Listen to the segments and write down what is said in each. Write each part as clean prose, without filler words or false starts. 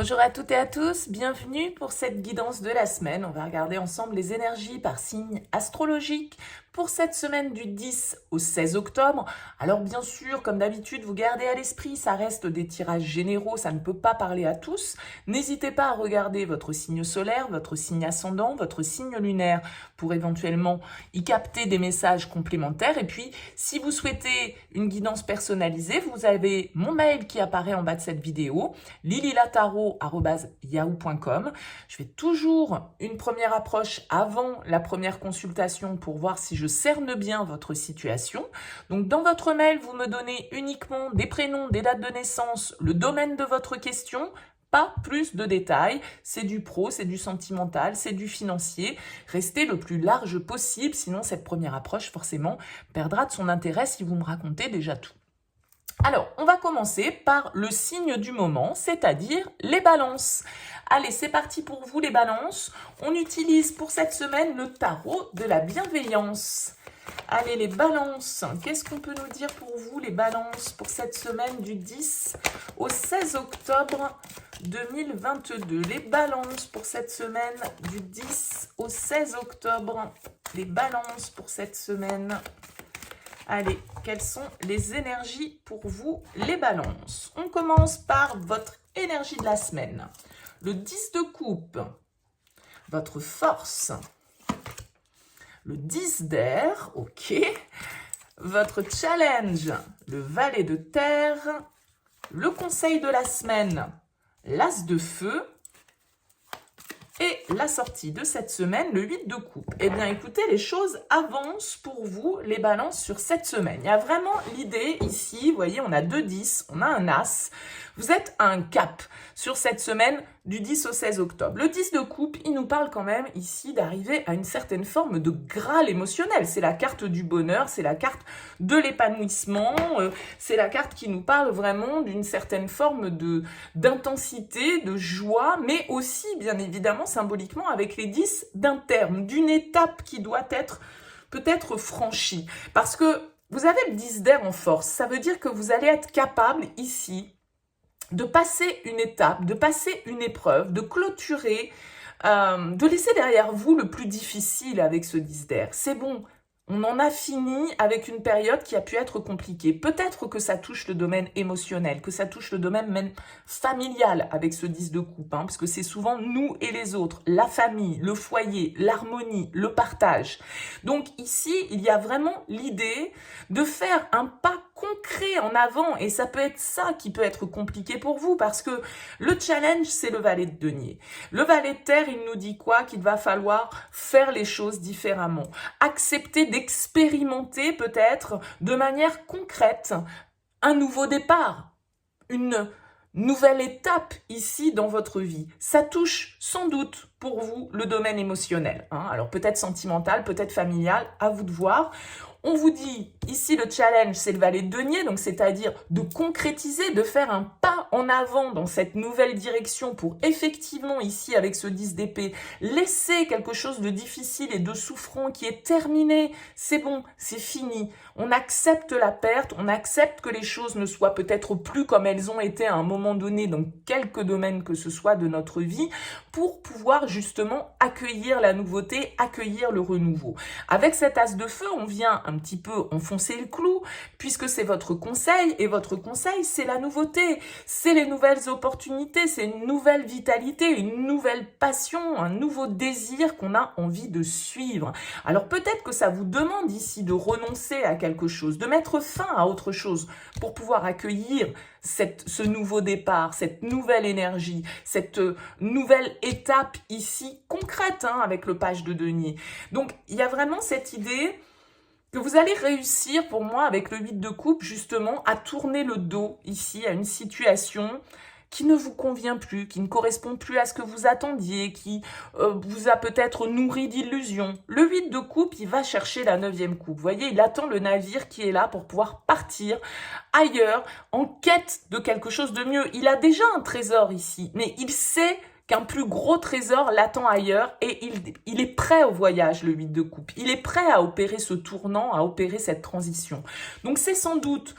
Bonjour à toutes et à tous, bienvenue pour cette guidance de la semaine. On va regarder ensemble les énergies par signe astrologique pour cette semaine du 10 au 16 octobre. Alors bien sûr, comme d'habitude, vous gardez à l'esprit, ça reste des tirages généraux, ça ne peut pas parler à tous. N'hésitez pas à regarder votre signe solaire, votre signe ascendant, votre signe lunaire pour éventuellement y capter des messages complémentaires. Et puis, si vous souhaitez une guidance personnalisée, vous avez mon mail qui apparaît en bas de cette vidéo, lililataro@yahoo.com. Je fais toujours une première approche avant la première consultation pour voir si je cerne bien votre situation. Donc dans votre mail, vous me donnez uniquement des prénoms, des dates de naissance, le domaine de votre question, pas plus de détails. C'est du pro, c'est du sentimental, c'est du financier. Restez le plus large possible, sinon cette première approche forcément perdra de son intérêt si vous me racontez déjà tout. Alors, on va commencer par le signe du moment, c'est-à-dire les balances. Allez, c'est parti pour vous les balances. On utilise pour cette semaine le tarot de la bienveillance. Allez, les balances, qu'est-ce qu'on peut nous dire pour vous les balances pour cette semaine du 10 au 16 octobre 2022? Les balances pour cette semaine du 10 au 16 octobre. Les balances pour cette semaine. Allez, quelles sont les énergies pour vous, les balances? On commence par votre énergie de la semaine. Le 10 de coupe, votre force. Le 10 d'air, ok. Votre challenge, le valet de terre. Le conseil de la semaine, l'as de feu. Et la sortie de cette semaine, le 8 de coupe. Eh bien, écoutez, les choses avancent pour vous, les balances, sur cette semaine. Il y a vraiment l'idée ici, vous voyez, on a 2 10, on a un as. Vous êtes à un cap sur cette semaine du 10 au 16 octobre. Le 10 de coupe, il nous parle quand même ici d'arriver à une certaine forme de graal émotionnel. C'est la carte du bonheur, c'est la carte de l'épanouissement, c'est la carte qui nous parle vraiment d'une certaine forme d'intensité, de joie, mais aussi, bien évidemment, symboliquement, avec les 10 d'un terme, d'une étape qui doit être peut-être franchie. Parce que vous avez le 10 d'air en force, ça veut dire que vous allez être capable ici de passer une étape, de passer une épreuve, de clôturer, de laisser derrière vous le plus difficile avec ce 10 d'air. C'est bon, on en a fini avec une période qui a pu être compliquée. Peut-être que ça touche le domaine émotionnel, que ça touche le domaine même familial avec ce 10 de coupe, parce que c'est souvent nous et les autres, la famille, le foyer, l'harmonie, le partage. Donc ici, il y a vraiment l'idée de faire un pas concret en avant, et ça peut être ça qui peut être compliqué pour vous, parce que le challenge, c'est le valet de denier. Le valet de terre, il nous dit quoi? Qu'il va falloir faire les choses différemment, accepter d'expérimenter peut-être de manière concrète un nouveau départ, une nouvelle étape ici dans votre vie. Ça touche sans doute pour vous le domaine émotionnel, alors peut-être sentimental, peut-être familial, à vous de voir. On vous dit, ici le challenge, c'est le valet de denier, donc c'est-à-dire de concrétiser, de faire un pas en avant dans cette nouvelle direction pour effectivement, ici avec ce 10 d'épée, laisser quelque chose de difficile et de souffrant qui est terminé. C'est bon, c'est fini. On accepte la perte, on accepte que les choses ne soient peut-être plus comme elles ont été à un moment donné dans quelques domaines que ce soit de notre vie, pour pouvoir justement accueillir la nouveauté, accueillir le renouveau. Avec cet as de feu, on vient un petit peu enfoncer le clou, puisque c'est votre conseil, et votre conseil, c'est la nouveauté, c'est les nouvelles opportunités, c'est une nouvelle vitalité, une nouvelle passion, un nouveau désir qu'on a envie de suivre. Alors peut-être que ça vous demande ici de renoncer à quelque chose, de mettre fin à autre chose pour pouvoir accueillir ce nouveau départ, cette nouvelle énergie, cette nouvelle étape ici concrète avec le page de denier. Donc il y a vraiment cette idée que vous allez réussir pour moi avec le 8 de coupe justement à tourner le dos ici à une situation qui ne vous convient plus, qui ne correspond plus à ce que vous attendiez, qui vous a peut-être nourri d'illusions. Le 8 de coupe, il va chercher la 9e coupe. Vous voyez, il attend le navire qui est là pour pouvoir partir ailleurs en quête de quelque chose de mieux. Il a déjà un trésor ici, mais il sait qu'un plus gros trésor l'attend ailleurs et il est prêt au voyage, le 8 de coupe. Il est prêt à opérer ce tournant, à opérer cette transition. Donc c'est sans doute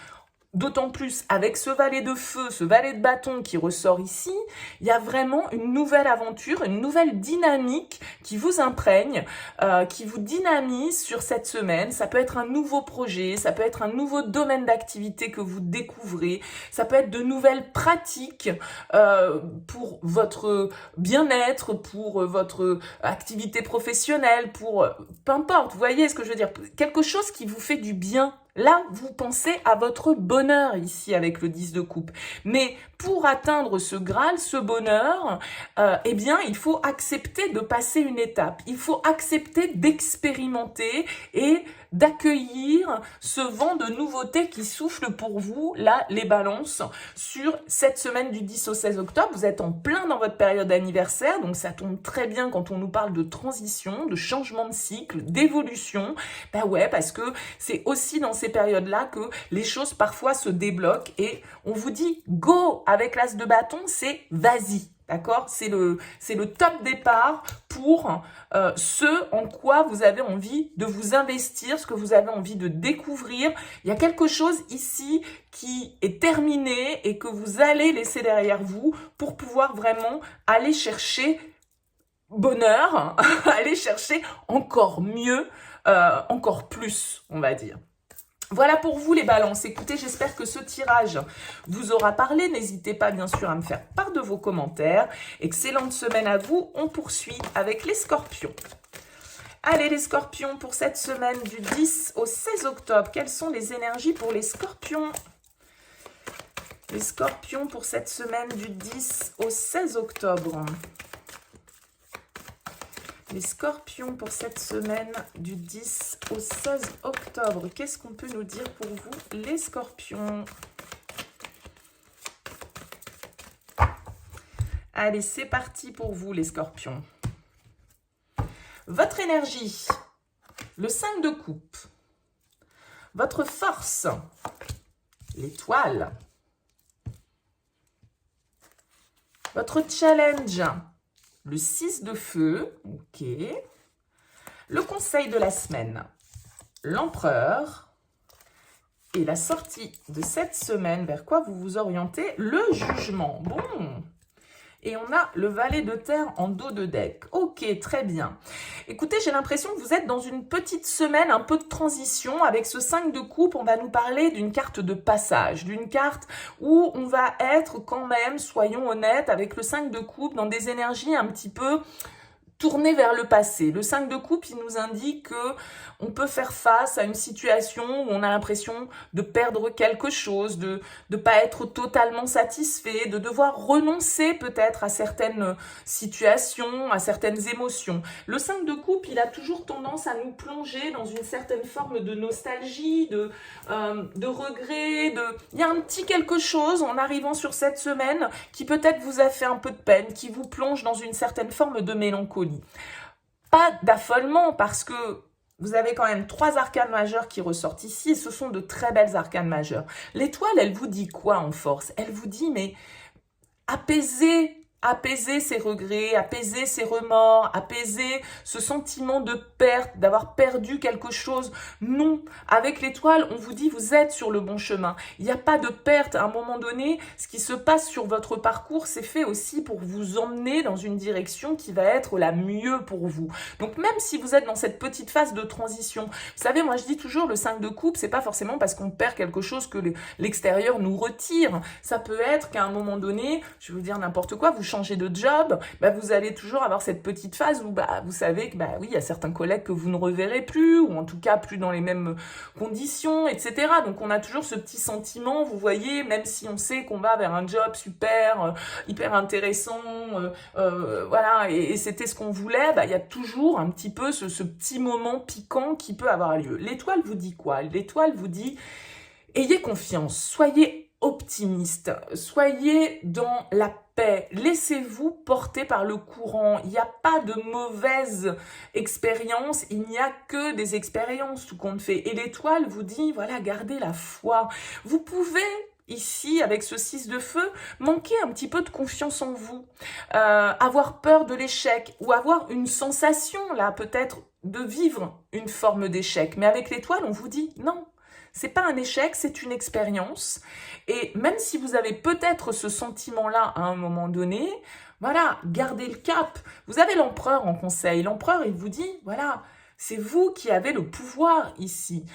D'autant plus avec ce valet de feu, ce valet de bâton qui ressort ici, il y a vraiment une nouvelle aventure, une nouvelle dynamique qui vous imprègne, qui vous dynamise sur cette semaine. Ça peut être un nouveau projet, ça peut être un nouveau domaine d'activité que vous découvrez, ça peut être de nouvelles pratiques pour votre bien-être, pour votre activité professionnelle, pour peu importe, vous voyez ce que je veux dire, quelque chose qui vous fait du bien. Là, vous pensez à votre bonheur ici avec le 10 de coupe. Mais pour atteindre ce Graal, ce bonheur, eh bien, il faut accepter de passer une étape. Il faut accepter d'expérimenter et d'accueillir ce vent de nouveauté qui souffle pour vous, là, les balances, sur cette semaine du 10 au 16 octobre. Vous êtes en plein dans votre période d'anniversaire, donc ça tombe très bien quand on nous parle de transition, de changement de cycle, d'évolution. Ben ouais, parce que c'est aussi dans ces périodes-là que les choses parfois se débloquent et on vous dit go avec l'as de bâton, c'est vas-y. D'accord? C'est le top départ pour ce en quoi vous avez envie de vous investir, ce que vous avez envie de découvrir. Il y a quelque chose ici qui est terminé et que vous allez laisser derrière vous pour pouvoir vraiment aller chercher bonheur, aller chercher encore mieux, encore plus, on va dire. Voilà pour vous les balances. Écoutez, j'espère que ce tirage vous aura parlé. N'hésitez pas bien sûr à me faire part de vos commentaires. Excellente semaine à vous. On poursuit avec les scorpions. Allez les scorpions, pour cette semaine du 10 au 16 octobre, quelles sont les énergies pour les scorpions? Les scorpions pour cette semaine du 10 au 16 octobre. Les scorpions pour cette semaine du 10 au 16 octobre. Qu'est-ce qu'on peut nous dire pour vous, les scorpions? Allez, c'est parti pour vous, les scorpions. Votre énergie, le 5 de coupe. Votre force, l'étoile. Votre challenge, le 6 de feu, ok. Le conseil de la semaine, l'empereur. Et la sortie de cette semaine, vers quoi vous vous orientez? Le jugement. Bon. Et on a le valet de terre en dos de deck. Ok, très bien. Écoutez, j'ai l'impression que vous êtes dans une petite semaine, un peu de transition. Avec ce 5 de coupe, on va nous parler d'une carte de passage, d'une carte où on va être quand même, soyons honnêtes, avec le 5 de coupe, dans des énergies un petit peu tourner vers le passé. Le 5 de coupe, il nous indique que on peut faire face à une situation où on a l'impression de perdre quelque chose, de ne pas être totalement satisfait, de devoir renoncer peut-être à certaines situations, à certaines émotions. Le 5 de coupe, il a toujours tendance à nous plonger dans une certaine forme de nostalgie, de regret, il y a un petit quelque chose en arrivant sur cette semaine qui peut-être vous a fait un peu de peine, qui vous plonge dans une certaine forme de mélancolie. Pas d'affolement parce que vous avez quand même 3 arcanes majeures qui ressortent ici et ce sont de très belles arcanes majeures. L'étoile, elle vous dit quoi en force? Elle vous dit, mais apaisez ses regrets, apaiser ses remords, apaiser ce sentiment de perte, d'avoir perdu quelque chose. Non, avec l'étoile, on vous dit vous êtes sur le bon chemin. Il n'y a pas de perte. À un moment donné, ce qui se passe sur votre parcours, c'est fait aussi pour vous emmener dans une direction qui va être la mieux pour vous. Donc même si vous êtes dans cette petite phase de transition, vous savez, moi je dis toujours le 5 de coupe, c'est pas forcément parce qu'on perd quelque chose que l'extérieur nous retire. Ça peut être qu'à un moment donné, je vais vous dire n'importe quoi, vous changez de job, bah vous allez toujours avoir cette petite phase où bah vous savez que bah oui, il y a certains collègues que vous ne reverrez plus, ou en tout cas plus dans les mêmes conditions, etc. Donc on a toujours ce petit sentiment, vous voyez, même si on sait qu'on va vers un job super, hyper intéressant, voilà, et c'était ce qu'on voulait, bah il y a toujours un petit peu ce petit moment piquant qui peut avoir lieu. L'étoile vous dit quoi? L'étoile vous dit, ayez confiance, soyez optimiste, soyez dans la paix, laissez-vous porter par le courant. Il n'y a pas de mauvaise expérience, il n'y a que des expériences, tout compte fait. Et l'étoile vous dit, voilà, gardez la foi. Vous pouvez ici, avec ce 6 de feu, manquer un petit peu de confiance en vous, avoir peur de l'échec, ou avoir une sensation, là, peut-être, de vivre une forme d'échec. Mais avec l'étoile, on vous dit, non, C'est pas un échec, c'est une expérience. Et même si vous avez peut-être ce sentiment-là à un moment donné, voilà, gardez le cap. Vous avez l'empereur en conseil. L'empereur, il vous dit, voilà, c'est vous qui avez le pouvoir ici.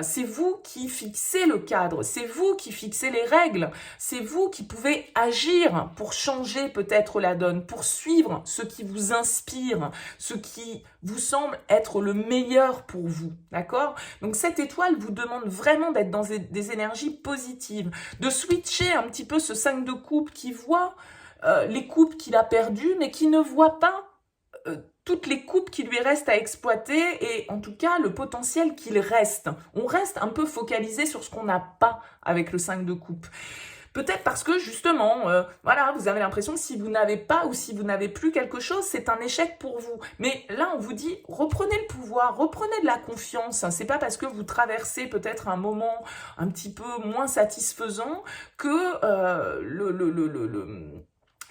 C'est vous qui fixez le cadre. C'est vous qui fixez les règles. C'est vous qui pouvez agir pour changer peut-être la donne, pour suivre ce qui vous inspire, ce qui vous semble être le meilleur pour vous. D'accord? Donc cette étoile vous demande vraiment d'être dans des énergies positives, de switcher un petit peu ce 5 de coupe qui voit les coupes qu'il a perdues, mais qui ne voit pas toutes les coupes qui lui restent à exploiter et en tout cas le potentiel qu'il reste. On reste un peu focalisé sur ce qu'on n'a pas avec le 5 de coupe. Peut-être parce que justement, voilà, vous avez l'impression que si vous n'avez pas ou si vous n'avez plus quelque chose, c'est un échec pour vous. Mais là, on vous dit, reprenez le pouvoir, reprenez de la confiance. C'est pas parce que vous traversez peut-être un moment un petit peu moins satisfaisant que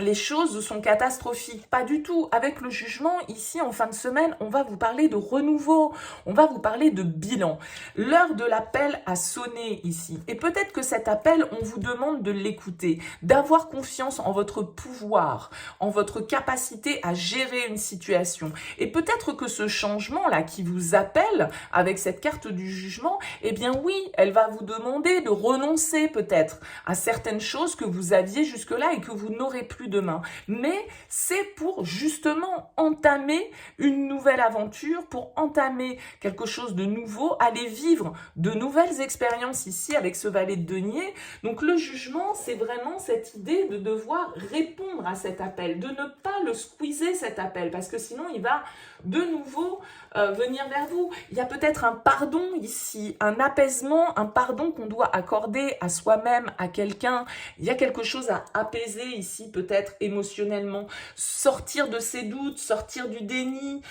les choses sont catastrophiques. Pas du tout. Avec le jugement, ici, en fin de semaine, on va vous parler de renouveau. On va vous parler de bilan. L'heure de l'appel a sonné ici. Et peut-être que cet appel, on vous demande de l'écouter, d'avoir confiance en votre pouvoir, en votre capacité à gérer une situation. Et peut-être que ce changement-là qui vous appelle, avec cette carte du jugement, eh bien oui, elle va vous demander de renoncer peut-être à certaines choses que vous aviez jusque-là et que vous n'aurez plus demain. Mais c'est pour justement entamer une nouvelle aventure, pour entamer quelque chose de nouveau, aller vivre de nouvelles expériences ici avec ce valet de denier. Donc le jugement, c'est vraiment cette idée de devoir répondre à cet appel, de ne pas le squeezer cet appel, parce que sinon il va de nouveau venir vers vous. Il y a peut-être un pardon ici, un apaisement, un pardon qu'on doit accorder à soi-même, à quelqu'un. Il y a quelque chose à apaiser ici, peut-être émotionnellement. Sortir de ses doutes, sortir du déni,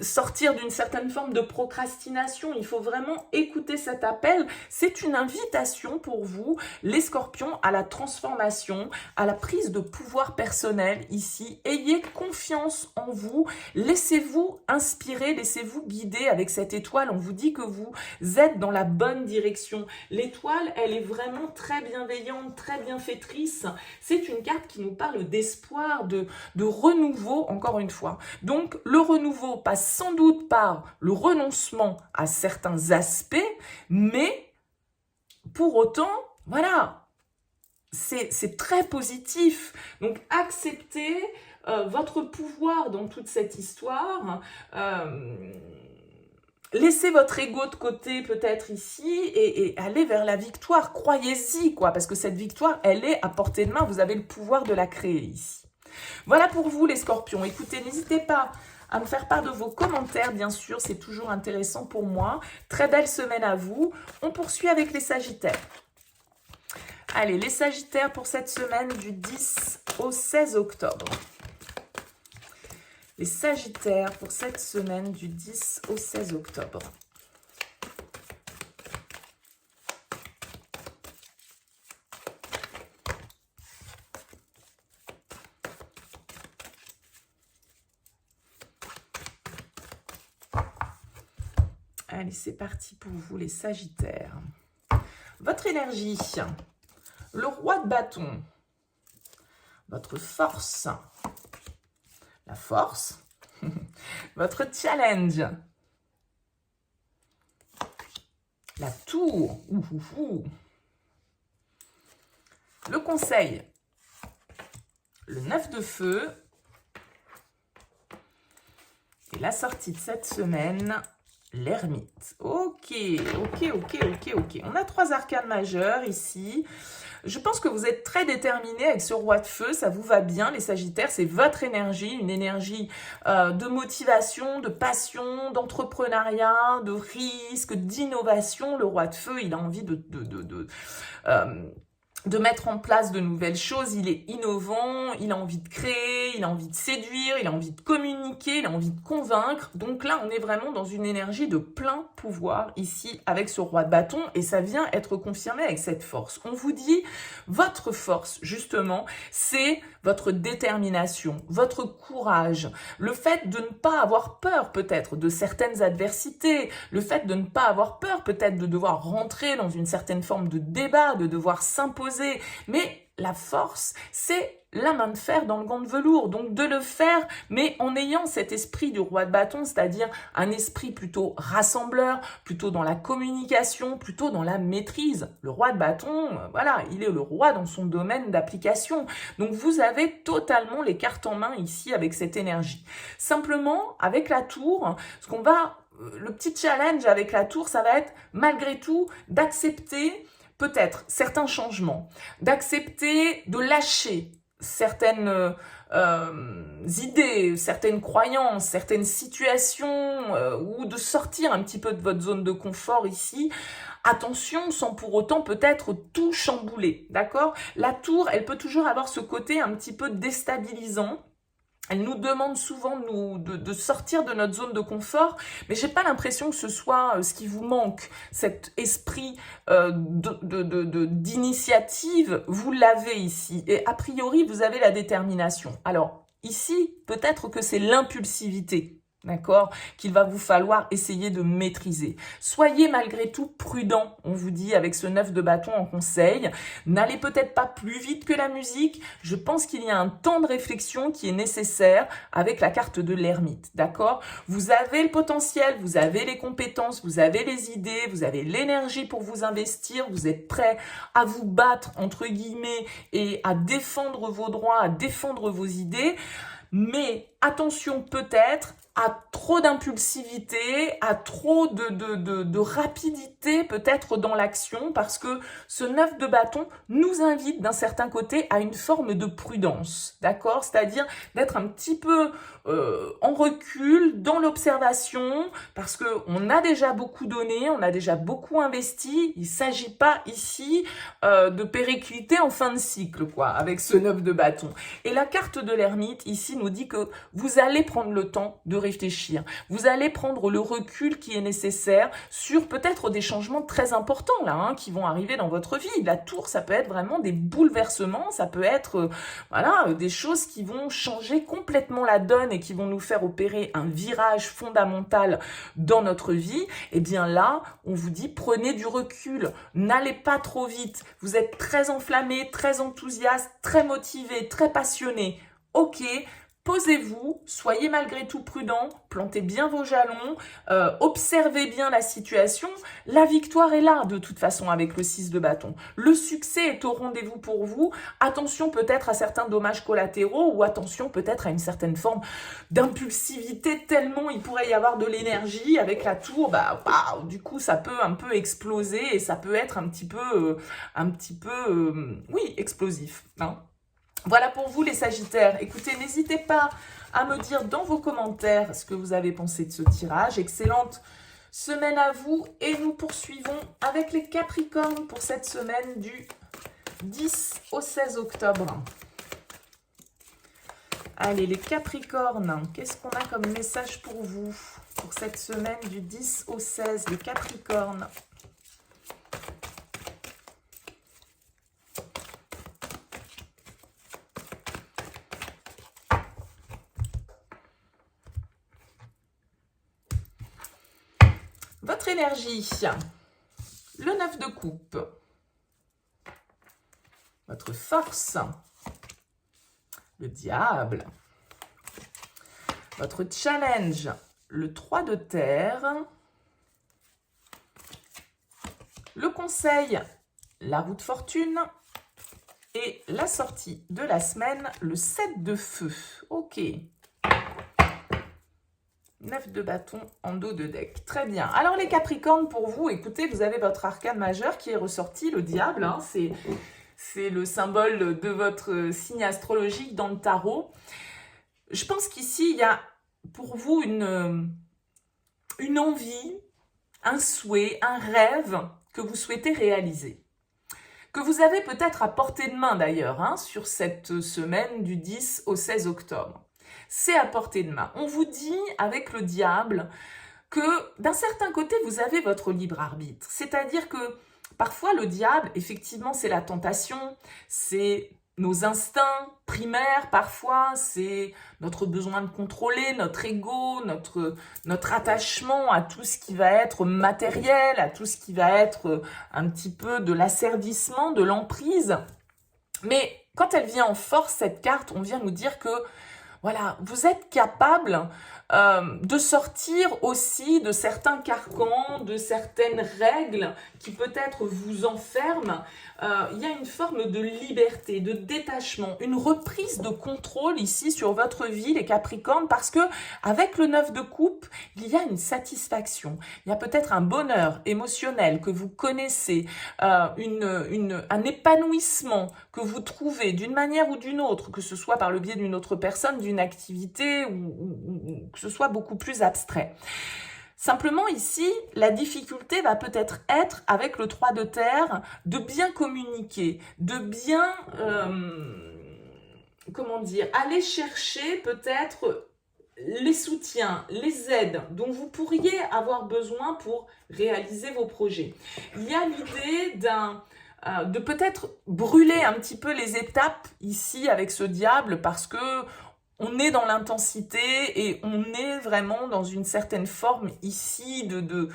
sortir d'une certaine forme de procrastination. Il faut vraiment écouter cet appel. C'est une invitation pour vous, les scorpions, à la transformation, à la prise de pouvoir personnel ici. Ayez confiance en vous. Laissez-vous inspirer, laissez-vous guider avec cette étoile. On vous dit que vous êtes dans la bonne direction. L'étoile, elle est vraiment très bienveillante, très bienfaitrice. C'est une carte qui nous parle d'espoir, de renouveau, encore une fois. Donc, le renouveau passe sans doute par le renoncement à certains aspects, mais pour autant, voilà, c'est très positif. Donc, acceptez votre pouvoir dans toute cette histoire. Laissez votre ego de côté peut-être ici et allez vers la victoire. Croyez-y, quoi, parce que cette victoire, elle est à portée de main. Vous avez le pouvoir de la créer ici. Voilà pour vous les scorpions. Écoutez, n'hésitez pas à me faire part de vos commentaires, bien sûr. C'est toujours intéressant pour moi. Très belle semaine à vous. On poursuit avec les sagittaires. Allez, les sagittaires pour cette semaine du 10 au 16 octobre. Les sagittaires pour cette semaine du 10 au 16 octobre. Allez, c'est parti pour vous les sagittaires. Votre énergie, le roi de bâton, votre force, la force, votre challenge, la tour, le conseil, le 9 de feu et la sortie de cette semaine, l'ermite. Ok. On a 3 arcanes majeures ici. Je pense que vous êtes très déterminés avec ce roi de feu, ça vous va bien les sagittaires, c'est votre énergie, une énergie de motivation, de passion, d'entrepreneuriat, de risque, d'innovation. Le roi de feu, il a envie de mettre en place de nouvelles choses, il est innovant, il a envie de créer, il a envie de séduire, il a envie de communiquer, il a envie de convaincre. Donc là, on est vraiment dans une énergie de plein pouvoir ici avec ce roi de bâton et ça vient être confirmé avec cette force. On vous dit, votre force, justement, c'est votre détermination, votre courage, le fait de ne pas avoir peur peut-être de certaines adversités, le fait de ne pas avoir peur peut-être de devoir rentrer dans une certaine forme de débat, de devoir s'imposer. Mais la force, c'est la main de fer dans le gant de velours. Donc de le faire, mais en ayant cet esprit du roi de bâton, c'est-à-dire un esprit plutôt rassembleur, plutôt dans la communication, plutôt dans la maîtrise. Le roi de bâton, voilà, il est le roi dans son domaine d'application. Donc vous avez totalement les cartes en main ici avec cette énergie. Simplement, avec la tour, le petit challenge avec la tour, ça va être malgré tout d'accepter peut-être certains changements, d'accepter de lâcher certaines idées, certaines croyances, certaines situations ou de sortir un petit peu de votre zone de confort ici. Attention, sans pour autant peut-être tout chambouler, d'accord? La tour, elle peut toujours avoir ce côté un petit peu déstabilisant. Elle nous demande souvent de sortir de notre zone de confort, mais j'ai pas l'impression que ce soit ce qui vous manque, cet esprit d'initiative, vous l'avez ici. Et a priori, vous avez la détermination. Alors, ici, peut-être que c'est l'impulsivité. D'accord, qu'il va vous falloir essayer de maîtriser. Soyez malgré tout prudent, on vous dit avec ce 9 de bâton en conseil. N'allez peut-être pas plus vite que la musique. Je pense qu'il y a un temps de réflexion qui est nécessaire avec la carte de l'ermite. D'accord, vous avez le potentiel, vous avez les compétences, vous avez les idées, vous avez l'énergie pour vous investir. Vous êtes prêt à vous battre, entre guillemets, et à défendre vos droits, à défendre vos idées. Mais attention peut-être à trop d'impulsivité, à trop de rapidité peut-être dans l'action, parce que ce 9 de bâton nous invite d'un certain côté à une forme de prudence, d'accord? C'est-à-dire d'être un petit peu en recul, dans l'observation, parce qu'on a déjà beaucoup donné, on a déjà beaucoup investi, il ne s'agit pas ici de péricliter en fin de cycle, quoi, avec ce 9 de bâton. Et la carte de l'ermite, ici, nous dit que vous allez prendre le temps de réfléchir. Vous allez prendre le recul qui est nécessaire sur peut-être des changements très importants là, qui vont arriver dans votre vie. La tour, ça peut être vraiment des bouleversements, ça peut être des choses qui vont changer complètement la donne et qui vont nous faire opérer un virage fondamental dans notre vie. Et bien là, on vous dit prenez du recul, n'allez pas trop vite. Vous êtes très enflammé, très enthousiaste, très motivé, très passionné. Ok, posez-vous, soyez malgré tout prudent, plantez bien vos jalons, observez bien la situation. La victoire est là de toute façon avec le 6 de bâton. Le succès est au rendez-vous pour vous. Attention peut-être à certains dommages collatéraux ou attention peut-être à une certaine forme d'impulsivité tellement il pourrait y avoir de l'énergie avec la tour. Du coup ça peut un peu exploser et ça peut être un petit peu explosif. Hein. Voilà pour vous les Sagittaires. Écoutez, n'hésitez pas à me dire dans vos commentaires ce que vous avez pensé de ce tirage. Excellente semaine à vous et nous poursuivons avec les Capricornes pour cette semaine du 10 au 16 octobre. Allez, les Capricornes, qu'est-ce qu'on a comme message pour vous pour cette semaine du 10 au 16, les Capricornes? Votre énergie, le 9 de coupe, votre force, le diable, votre challenge, le 3 de terre, le conseil, la roue de fortune et la sortie de la semaine, le 7 de feu. Ok. 9 de bâton en dos de deck. Très bien. Alors les Capricornes, pour vous, écoutez, vous avez votre arcane majeur qui est ressorti, le diable. Hein, c'est le symbole de votre signe astrologique dans le tarot. Je pense qu'ici, il y a pour vous une envie, un souhait, un rêve que vous souhaitez réaliser. que vous avez peut-être à portée de main d'ailleurs, hein, sur cette semaine du 10 au 16 octobre. C'est à portée de main. On vous dit avec le diable que d'un certain côté, vous avez votre libre arbitre. C'est-à-dire que parfois le diable, effectivement, c'est la tentation, c'est nos instincts primaires parfois, c'est notre besoin de contrôler, notre ego, notre attachement à tout ce qui va être matériel, à tout ce qui va être un petit peu de l'asservissement, de l'emprise. Mais quand elle vient en force, cette carte, on vient nous dire que voilà, vous êtes capable de sortir aussi de certains carcans, de certaines règles qui peut-être vous enferment. Il y a une forme de liberté, de détachement, une reprise de contrôle ici sur votre vie, les Capricornes, parce que avec le 9 de coupe, il y a une satisfaction. Il y a peut-être un bonheur émotionnel que vous connaissez, un épanouissement que vous trouvez d'une manière ou d'une autre, que ce soit par le biais d'une autre personne, d'une activité ou que ce soit beaucoup plus abstrait. Simplement ici, la difficulté va peut-être être, avec le 3 de terre, de bien communiquer, de bien, comment dire, aller chercher peut-être les soutiens, les aides dont vous pourriez avoir besoin pour réaliser vos projets. Il y a l'idée de peut-être brûler un petit peu les étapes ici avec ce diable parce que on est dans l'intensité et on est vraiment dans une certaine forme ici de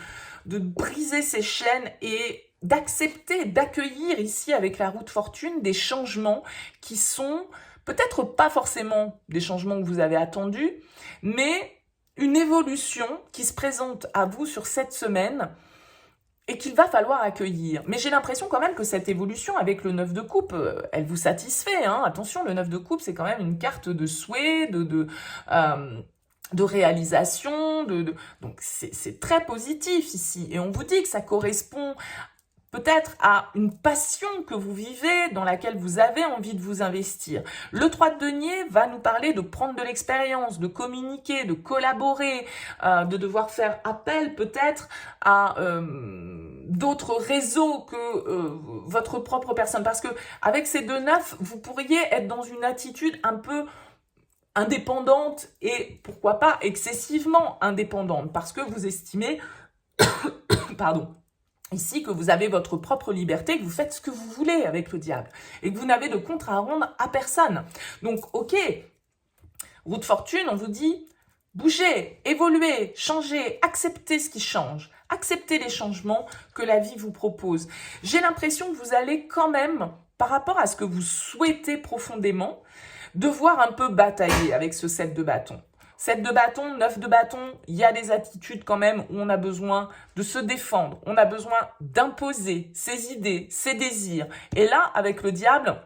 briser ces chaînes et d'accepter, d'accueillir ici avec la roue de fortune des changements qui sont peut-être pas forcément des changements que vous avez attendus, mais une évolution qui se présente à vous sur cette semaine et qu'il va falloir accueillir. Mais j'ai l'impression quand même que cette évolution avec le 9 de coupe, elle vous satisfait. Hein. Attention, le 9 de coupe, c'est quand même une carte de souhait, de réalisation. Donc c'est très positif ici. Et on vous dit que ça correspond peut-être à une passion que vous vivez, dans laquelle vous avez envie de vous investir. Le 3 de denier va nous parler de prendre de l'expérience, de communiquer, de collaborer, de devoir faire appel peut-être à d'autres réseaux que votre propre personne. Parce que avec ces deux neufs, vous pourriez être dans une attitude un peu indépendante et pourquoi pas excessivement indépendante, parce que vous estimez, pardon, ici, que vous avez votre propre liberté, que vous faites ce que vous voulez avec le diable et que vous n'avez de compte à rendre à personne. Donc, ok, roue de fortune, on vous dit bougez, évoluez, changez, acceptez ce qui change, acceptez les changements que la vie vous propose. J'ai l'impression que vous allez quand même, par rapport à ce que vous souhaitez profondément, devoir un peu batailler avec ce 7 de bâton. 7 de bâton, 9 de bâton, il y a des attitudes quand même où on a besoin de se défendre, on a besoin d'imposer ses idées, ses désirs. Et là, avec le diable,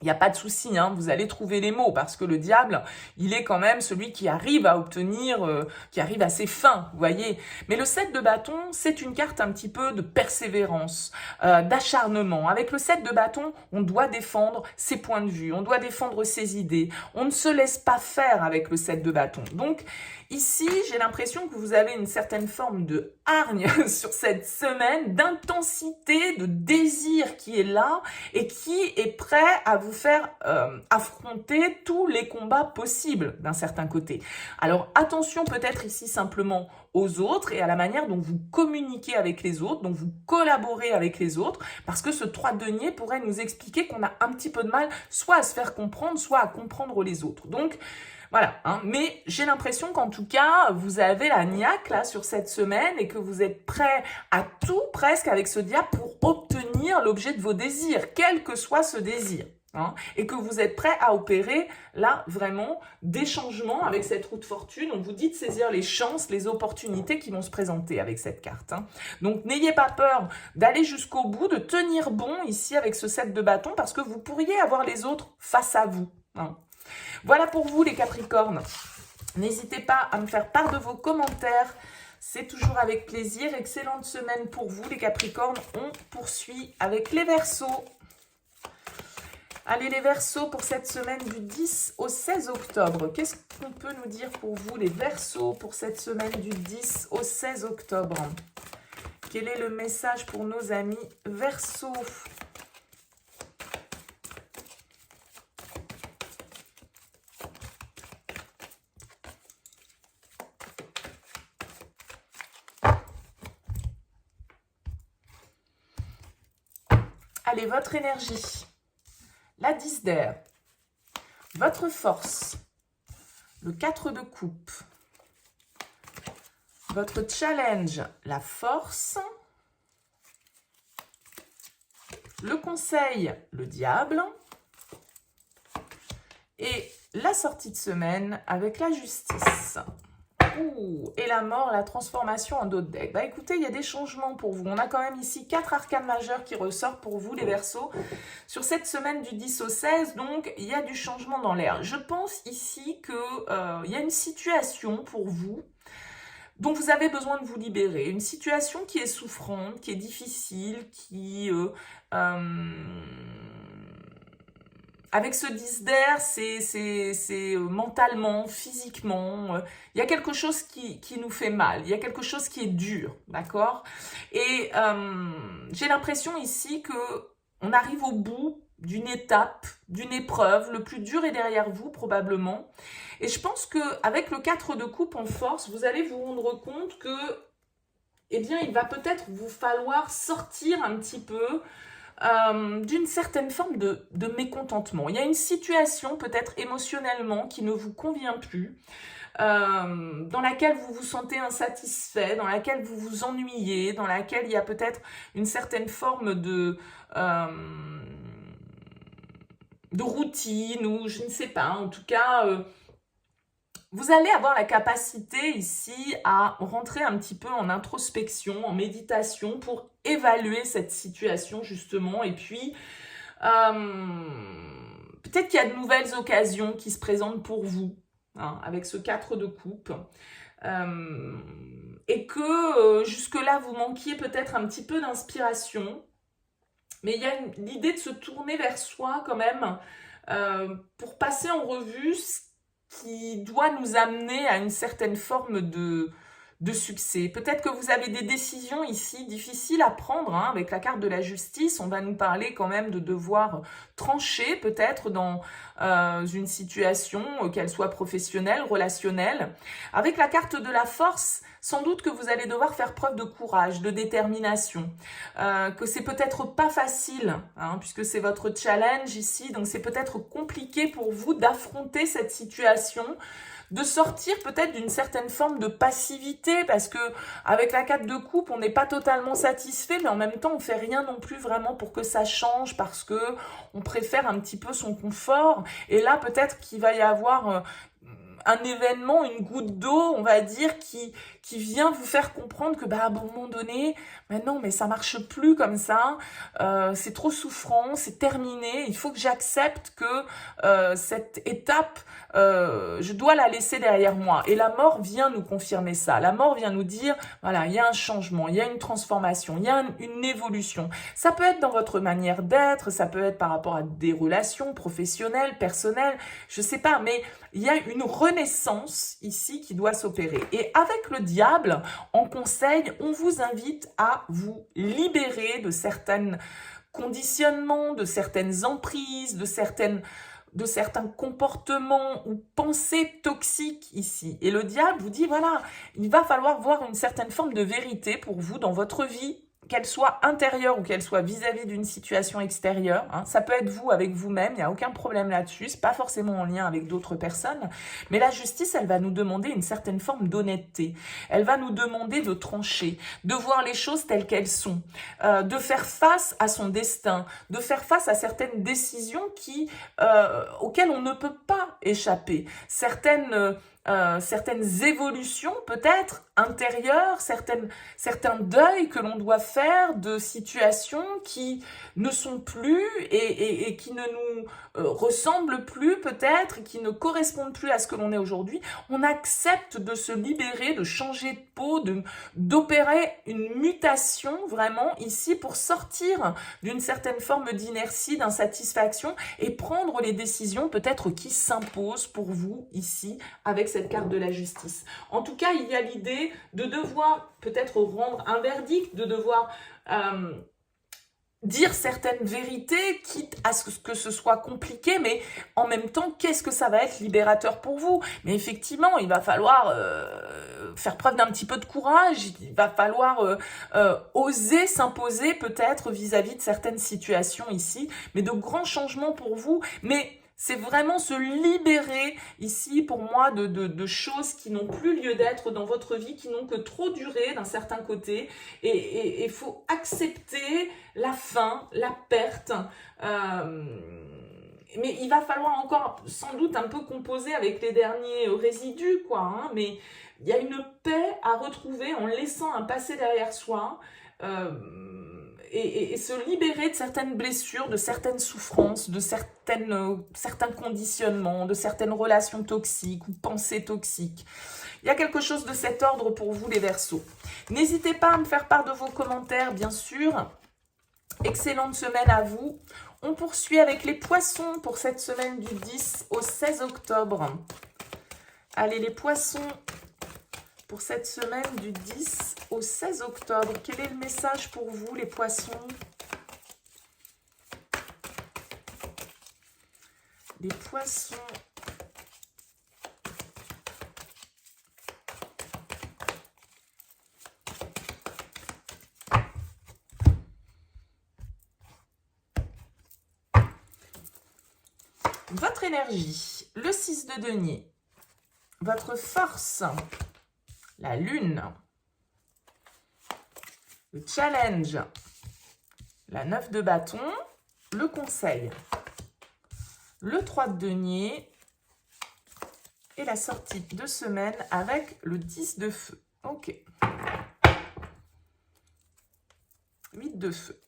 il n'y a pas de souci, hein, vous allez trouver les mots parce que le diable, il est quand même celui qui arrive à obtenir, qui arrive à ses fins, vous voyez. Mais le 7 de bâton, c'est une carte un petit peu de persévérance, d'acharnement. Avec le 7 de bâton, on doit défendre ses points de vue, on doit défendre ses idées. On ne se laisse pas faire avec le 7 de bâton. Donc, ici, j'ai l'impression que vous avez une certaine forme de hargne sur cette semaine, d'intensité, de désir qui est là et qui est prêt à vous faire affronter tous les combats possibles d'un certain côté. Alors attention peut-être ici simplement aux autres et à la manière dont vous communiquez avec les autres, dont vous collaborez avec les autres, parce que ce 3 de denier pourrait nous expliquer qu'on a un petit peu de mal soit à se faire comprendre, soit à comprendre les autres. Donc voilà, hein. Mais j'ai l'impression qu'en tout cas, vous avez la niaque là sur cette semaine et que vous êtes prêt à tout presque avec ce diable pour obtenir l'objet de vos désirs, quel que soit ce désir. Hein, et que vous êtes prêt à opérer là vraiment des changements avec cette roue de fortune. On vous dit de saisir les chances, les opportunités qui vont se présenter avec cette carte. Hein. Donc n'ayez pas peur d'aller jusqu'au bout, de tenir bon ici avec ce 7 de bâton parce que vous pourriez avoir les autres face à vous. Hein. Voilà pour vous les Capricornes. N'hésitez pas à me faire part de vos commentaires. C'est toujours avec plaisir. Excellente semaine pour vous les Capricornes. On poursuit avec les Verseaux. Allez les Verseaux pour cette semaine du 10 au 16 octobre. Qu'est-ce qu'on peut nous dire pour vous les Verseaux pour cette semaine du 10 au 16 octobre? Quel est le message pour nos amis Verseaux? Allez, votre énergie, la 10 d'air, votre force, le 4 de coupe, votre challenge, la force, le conseil, le diable, et la sortie de semaine avec la justice. Ouh, et la mort, la transformation en d'autres decks. Bah écoutez, il y a des changements pour vous. On a quand même ici 4 arcanes majeurs qui ressortent pour vous, les Verseaux. Sur cette semaine du 10 au 16, donc, il y a du changement dans l'air. Je pense ici qu'il y a une situation pour vous dont vous avez besoin de vous libérer. Une situation qui est souffrante, qui est difficile, qui... avec ce 10 d'air, c'est mentalement, physiquement, il y a quelque chose qui nous fait mal, il y a quelque chose qui est dur, d'accord? Et j'ai l'impression ici qu'on arrive au bout d'une étape, d'une épreuve, le plus dur est derrière vous probablement. Et je pense qu'avec le 4 de coupe en force, vous allez vous rendre compte que, eh bien, il va peut-être vous falloir sortir un petit peu d'une certaine forme de mécontentement. Il y a une situation peut-être émotionnellement qui ne vous convient plus, dans laquelle vous vous sentez insatisfait, dans laquelle vous vous ennuyez, dans laquelle il y a peut-être une certaine forme de routine ou je ne sais pas, en tout cas... vous allez avoir la capacité ici à rentrer un petit peu en introspection, en méditation pour évaluer cette situation justement. Et puis, peut-être qu'il y a de nouvelles occasions qui se présentent pour vous, hein, avec ce 4 de coupe. Et que jusque-là, vous manquiez peut-être un petit peu d'inspiration. Mais il y a l'idée de se tourner vers soi quand même pour passer en revue qui doit nous amener à une certaine forme de succès. Peut-être que vous avez des décisions ici difficiles à prendre, hein, avec la carte de la justice. On va nous parler quand même de devoir trancher peut-être dans une situation, qu'elle soit professionnelle, relationnelle. Avec la carte de la force, sans doute que vous allez devoir faire preuve de courage, de détermination, que c'est peut-être pas facile, hein, puisque c'est votre challenge ici, donc c'est peut-être compliqué pour vous d'affronter cette situation, de sortir peut-être d'une certaine forme de passivité, parce que avec la 4 de coupe, on n'est pas totalement satisfait, mais en même temps, on fait rien non plus vraiment pour que ça change, parce que on préfère un petit peu son confort. Et là, peut-être qu'il va y avoir un événement, une goutte d'eau, on va dire, qui vient vous faire comprendre que, à un moment donné, non, mais ça marche plus comme ça, c'est trop souffrant, c'est terminé, il faut que j'accepte que cette étape, je dois la laisser derrière moi. Et la mort vient nous confirmer ça. La mort vient nous dire, voilà, il y a un changement, il y a une transformation, il y a une évolution. Ça peut être dans votre manière d'être, ça peut être par rapport à des relations professionnelles, personnelles, je sais pas, mais il y a une renaissance ici qui doit s'opérer. Et avec le diable, en conseil, on vous invite à vous libérer de certains conditionnements, de certaines emprises, de certains comportements ou pensées toxiques ici. Et le diable vous dit, voilà, il va falloir voir une certaine forme de vérité pour vous dans votre vie, qu'elle soit intérieure ou qu'elle soit vis-à-vis d'une situation extérieure, hein. Ça peut être vous avec vous-même, il n'y a aucun problème là-dessus, c'est pas forcément en lien avec d'autres personnes, mais la justice, elle va nous demander une certaine forme d'honnêteté, elle va nous demander de trancher, de voir les choses telles qu'elles sont, de faire face à son destin, de faire face à certaines décisions auxquelles on ne peut pas échapper, certaines évolutions peut-être intérieures, certains deuils que l'on doit faire de situations qui ne sont plus et qui ne nous ressemblent plus peut-être, qui ne correspondent plus à ce que l'on est aujourd'hui. On accepte de se libérer, de changer de peau, d'opérer une mutation vraiment ici pour sortir d'une certaine forme d'inertie, d'insatisfaction et prendre les décisions peut-être qui s'imposent pour vous ici avec cette carte de la justice. En tout cas, il y a l'idée de devoir peut-être rendre un verdict, de devoir dire certaines vérités, quitte à ce que ce soit compliqué, mais en même temps, qu'est-ce que ça va être libérateur pour vous? Mais effectivement, il va falloir faire preuve d'un petit peu de courage, il va falloir oser s'imposer peut-être vis-à-vis de certaines situations ici, mais de grands changements pour vous, mais c'est vraiment se libérer ici pour moi de choses qui n'ont plus lieu d'être dans votre vie, qui n'ont que trop duré d'un certain côté. Et il faut accepter la fin, la perte. Mais il va falloir encore sans doute un peu composer avec les derniers résidus, quoi. Hein, mais il y a une paix à retrouver en laissant un passé derrière soi. Et se libérer de certaines blessures, de certaines souffrances, de certains conditionnements, de certaines relations toxiques ou pensées toxiques. Il y a quelque chose de cet ordre pour vous, les Verseaux. N'hésitez pas à me faire part de vos commentaires, bien sûr. Excellente semaine à vous. On poursuit avec les Poissons pour cette semaine du 10 au 16 octobre. Allez, les Poissons, pour cette semaine du 10 au 16 octobre. Quel est le message pour vous, les Poissons? Les Poissons. Votre énergie, le 6 de denier. Votre force, la lune. Le challenge, la 9 de bâton. Le conseil, le 3 de denier. Et la sortie de semaine avec le 10 de feu. Ok. 8 de feu.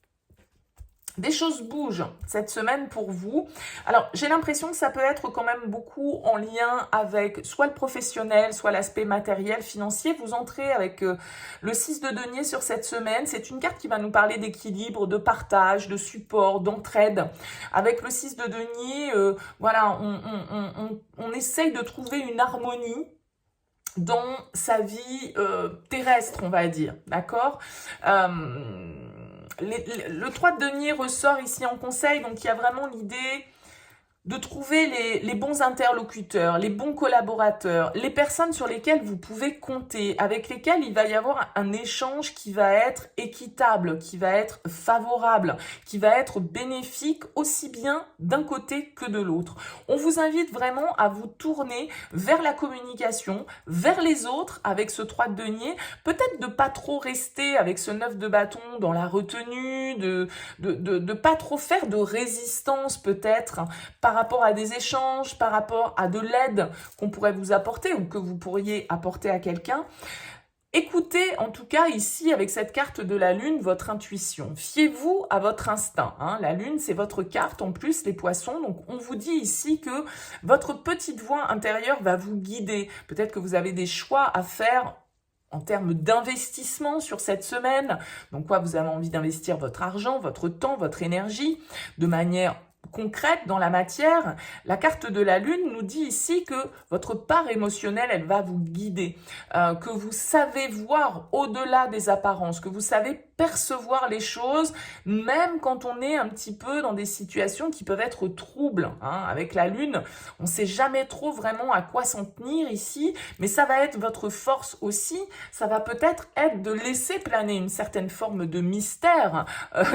Des choses bougent cette semaine pour vous. Alors, j'ai l'impression que ça peut être quand même beaucoup en lien avec soit le professionnel, soit l'aspect matériel, financier. Vous entrez avec le 6 de denier sur cette semaine. C'est une carte qui va nous parler d'équilibre, de partage, de support, d'entraide. Avec le 6 de denier, voilà, on essaye de trouver une harmonie dans sa vie terrestre, on va dire, d'accord le 3 de denier ressort ici en conseil, donc il y a vraiment l'idée de trouver les bons interlocuteurs, les bons collaborateurs, les personnes sur lesquelles vous pouvez compter, avec lesquelles il va y avoir un échange qui va être équitable, qui va être favorable, qui va être bénéfique aussi bien d'un côté que de l'autre. On vous invite vraiment à vous tourner vers la communication, vers les autres avec ce 3 de denier, peut-être de pas trop rester avec ce 9 de bâton dans la retenue, de pas trop faire de résistance peut-être par rapport à des échanges, par rapport à de l'aide qu'on pourrait vous apporter ou que vous pourriez apporter à quelqu'un. Écoutez, en tout cas, ici, avec cette carte de la Lune, votre intuition. Fiez-vous à votre instinct. Hein. La Lune, c'est votre carte, en plus, les Poissons. Donc, on vous dit ici que votre petite voix intérieure va vous guider. Peut-être que vous avez des choix à faire en termes d'investissement sur cette semaine. Donc, quoi, vous avez envie d'investir votre argent, votre temps, votre énergie de manière concrète dans la matière. La carte de la Lune nous dit ici que votre part émotionnelle, elle va vous guider, que vous savez voir au-delà des apparences, que vous savez percevoir les choses, même quand on est un petit peu dans des situations qui peuvent être troubles. Hein. Avec la Lune, on ne sait jamais trop vraiment à quoi s'en tenir ici, mais ça va être votre force aussi. Ça va peut-être être de laisser planer une certaine forme de mystère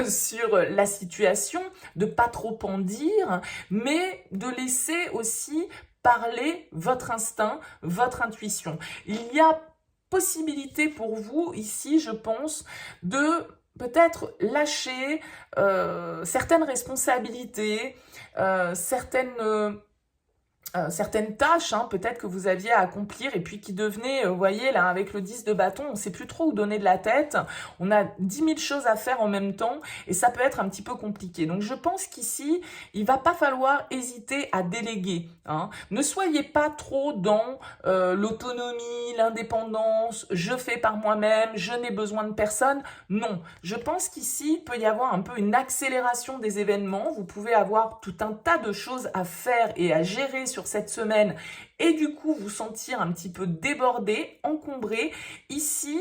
sur la situation, de pas trop en dire, mais de laisser aussi parler votre instinct, votre intuition. Il y a possibilité pour vous ici, je pense, de peut-être lâcher certaines responsabilités, certaines tâches peut-être que vous aviez à accomplir et puis qui devenaient, vous voyez là avec le 10 de bâton, on ne sait plus trop où donner de la tête, on a 10 000 choses à faire en même temps et ça peut être un petit peu compliqué. Donc je pense qu'ici, il va pas falloir hésiter à déléguer. Hein. Ne soyez pas trop dans l'autonomie, l'indépendance, je fais par moi-même, je n'ai besoin de personne. Non, je pense qu'ici, il peut y avoir un peu une accélération des événements, vous pouvez avoir tout un tas de choses à faire et à gérer sur cette semaine et du coup vous sentir un petit peu débordé, encombré. Ici,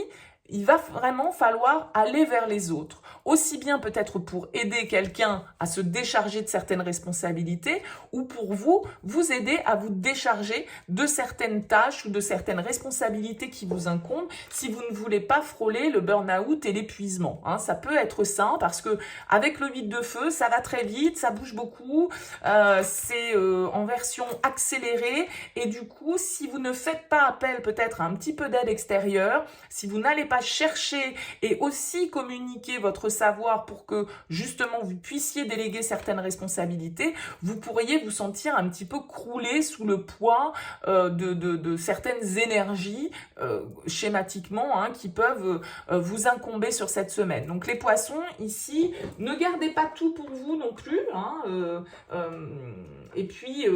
il va vraiment falloir aller vers les autres. Aussi bien peut-être pour aider quelqu'un à se décharger de certaines responsabilités ou pour vous, vous aider à vous décharger de certaines tâches ou de certaines responsabilités qui vous incombent si vous ne voulez pas frôler le burn-out et l'épuisement. Hein, ça peut être ça parce que avec le 8 de feu, ça va très vite, ça bouge beaucoup, c'est en version accélérée et du coup, si vous ne faites pas appel peut-être à un petit peu d'aide extérieure, si vous n'allez pas chercher et aussi communiquer votre savoir pour que justement vous puissiez déléguer certaines responsabilités, vous pourriez vous sentir un petit peu croulé sous le poids de certaines énergies schématiquement qui peuvent vous incomber sur cette semaine. Donc les poissons ici, ne gardez pas tout pour vous non plus, et puis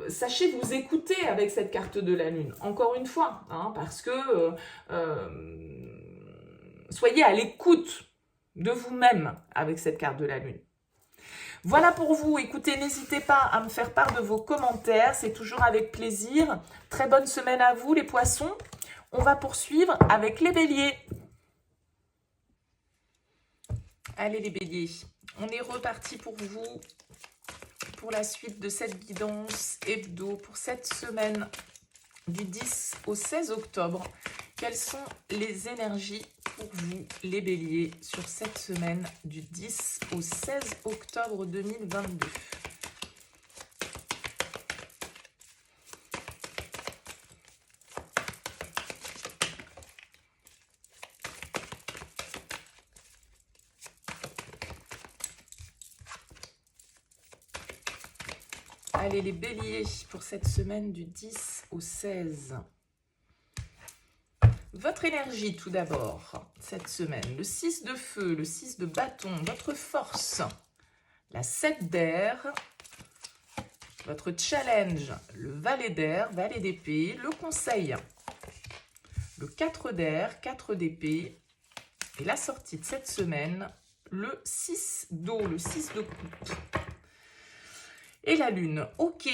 sachez vous écouter avec cette carte de la lune, encore une fois, parce que soyez à l'écoute de vous-même avec cette carte de la lune. Voilà pour vous. Écoutez, n'hésitez pas à me faire part de vos commentaires. C'est toujours avec plaisir. Très bonne semaine à vous, les poissons. On va poursuivre avec les béliers. Allez, les béliers. On est reparti pour vous pour la suite de cette guidance hebdo pour cette semaine du 10 au 16 octobre. Quelles sont les énergies pour vous, les béliers, sur cette semaine du 10 au 16 octobre 2022? Allez, les béliers, pour cette semaine du 10 au 16. Votre énergie, tout d'abord, cette semaine. Le 6 de feu, le 6 de bâton, votre force. La 7 d'air. Votre challenge, le valet d'air, valet d'épée. Le conseil, le 4 d'air, 4 d'épée. Et la sortie de cette semaine, le 6 d'eau, le 6 de coupe. Et la lune, ok,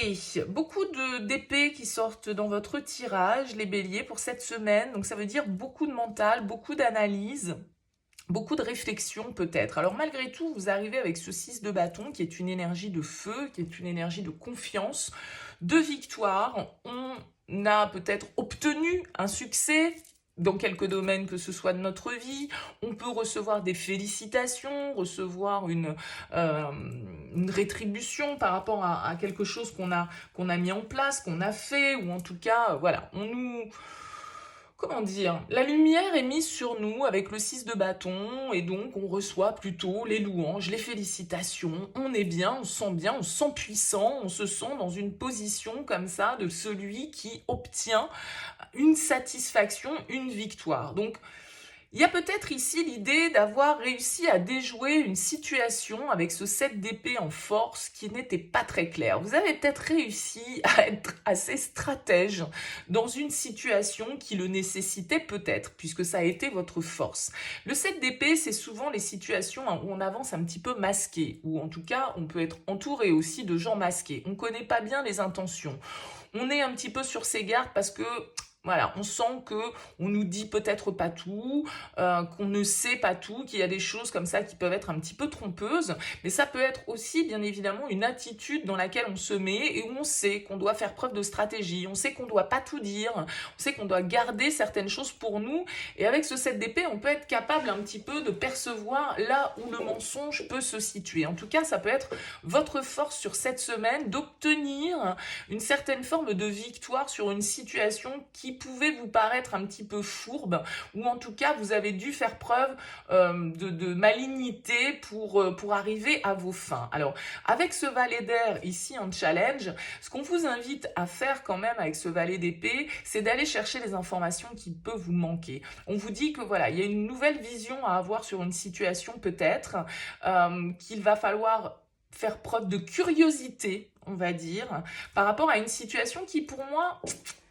beaucoup d'épées qui sortent dans votre tirage, les béliers, pour cette semaine. Donc ça veut dire beaucoup de mental, beaucoup d'analyse, beaucoup de réflexion peut-être. Alors malgré tout, vous arrivez avec ce 6 de bâton qui est une énergie de feu, qui est une énergie de confiance, de victoire. On a peut-être obtenu un succès dans quelques domaines que ce soit de notre vie. On peut recevoir des félicitations, recevoir une rétribution par rapport à quelque chose qu'on a mis en place, qu'on a fait, ou en tout cas, voilà, on nous... Comment dire? La lumière est mise sur nous avec le 6 de bâton et donc on reçoit plutôt les louanges, les félicitations. On est bien, on se sent puissant, on se sent dans une position comme ça de celui qui obtient une satisfaction, une victoire. Donc, il y a peut-être ici l'idée d'avoir réussi à déjouer une situation avec ce 7 d'épée en force qui n'était pas très clair. Vous avez peut-être réussi à être assez stratège dans une situation qui le nécessitait peut-être, puisque ça a été votre force. Le 7 d'épée, c'est souvent les situations où on avance un petit peu masqué, ou en tout cas, on peut être entouré aussi de gens masqués. On ne connaît pas bien les intentions. On est un petit peu sur ses gardes parce que... Voilà, on sent qu'on nous dit peut-être pas tout, qu'on ne sait pas tout, qu'il y a des choses comme ça qui peuvent être un petit peu trompeuses, mais ça peut être aussi bien évidemment une attitude dans laquelle on se met et où on sait qu'on doit faire preuve de stratégie, on sait qu'on ne doit pas tout dire, on sait qu'on doit garder certaines choses pour nous, et avec ce 7 d'épée, on peut être capable un petit peu de percevoir là où le mensonge peut se situer. En tout cas, ça peut être votre force sur cette semaine d'obtenir une certaine forme de victoire sur une situation qui pouvait vous paraître un petit peu fourbe, ou en tout cas vous avez dû faire preuve de malignité pour arriver à vos fins. Alors avec ce valet d'air ici en challenge, ce qu'on vous invite à faire quand même avec ce valet d'épée, c'est d'aller chercher les informations qui peuvent vous manquer. On vous dit que voilà, il y a une nouvelle vision à avoir sur une situation peut-être, qu'il va falloir faire preuve de curiosité, on va dire, par rapport à une situation qui pour moi,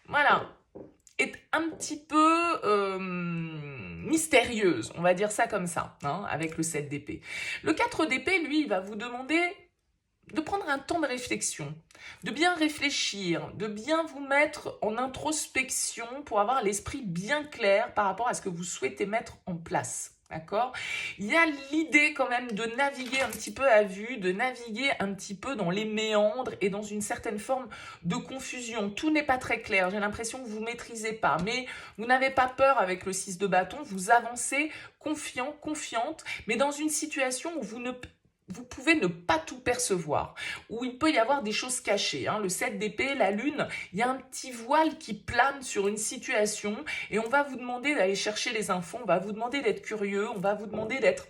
voilà, est un petit peu mystérieuse, on va dire ça comme ça, avec le 7 d'épée. Le 4 d'épée, lui, il va vous demander prendre un temps de réflexion, de bien réfléchir, de bien vous mettre en introspection pour avoir l'esprit bien clair par rapport à ce que vous souhaitez mettre en place. D'accord? Il y a l'idée quand même de naviguer un petit peu à vue, de naviguer un petit peu dans les méandres et dans une certaine forme de confusion. Tout n'est pas très clair, j'ai l'impression que vous ne maîtrisez pas, mais vous n'avez pas peur avec le 6 de bâton, vous avancez confiant, confiante, mais dans une situation où vous pouvez ne pas tout percevoir, où il peut y avoir des choses cachées. Le 7 d'épée, la lune, il y a un petit voile qui plane sur une situation et on va vous demander d'aller chercher les infos, on va vous demander d'être curieux, on va vous demander d'être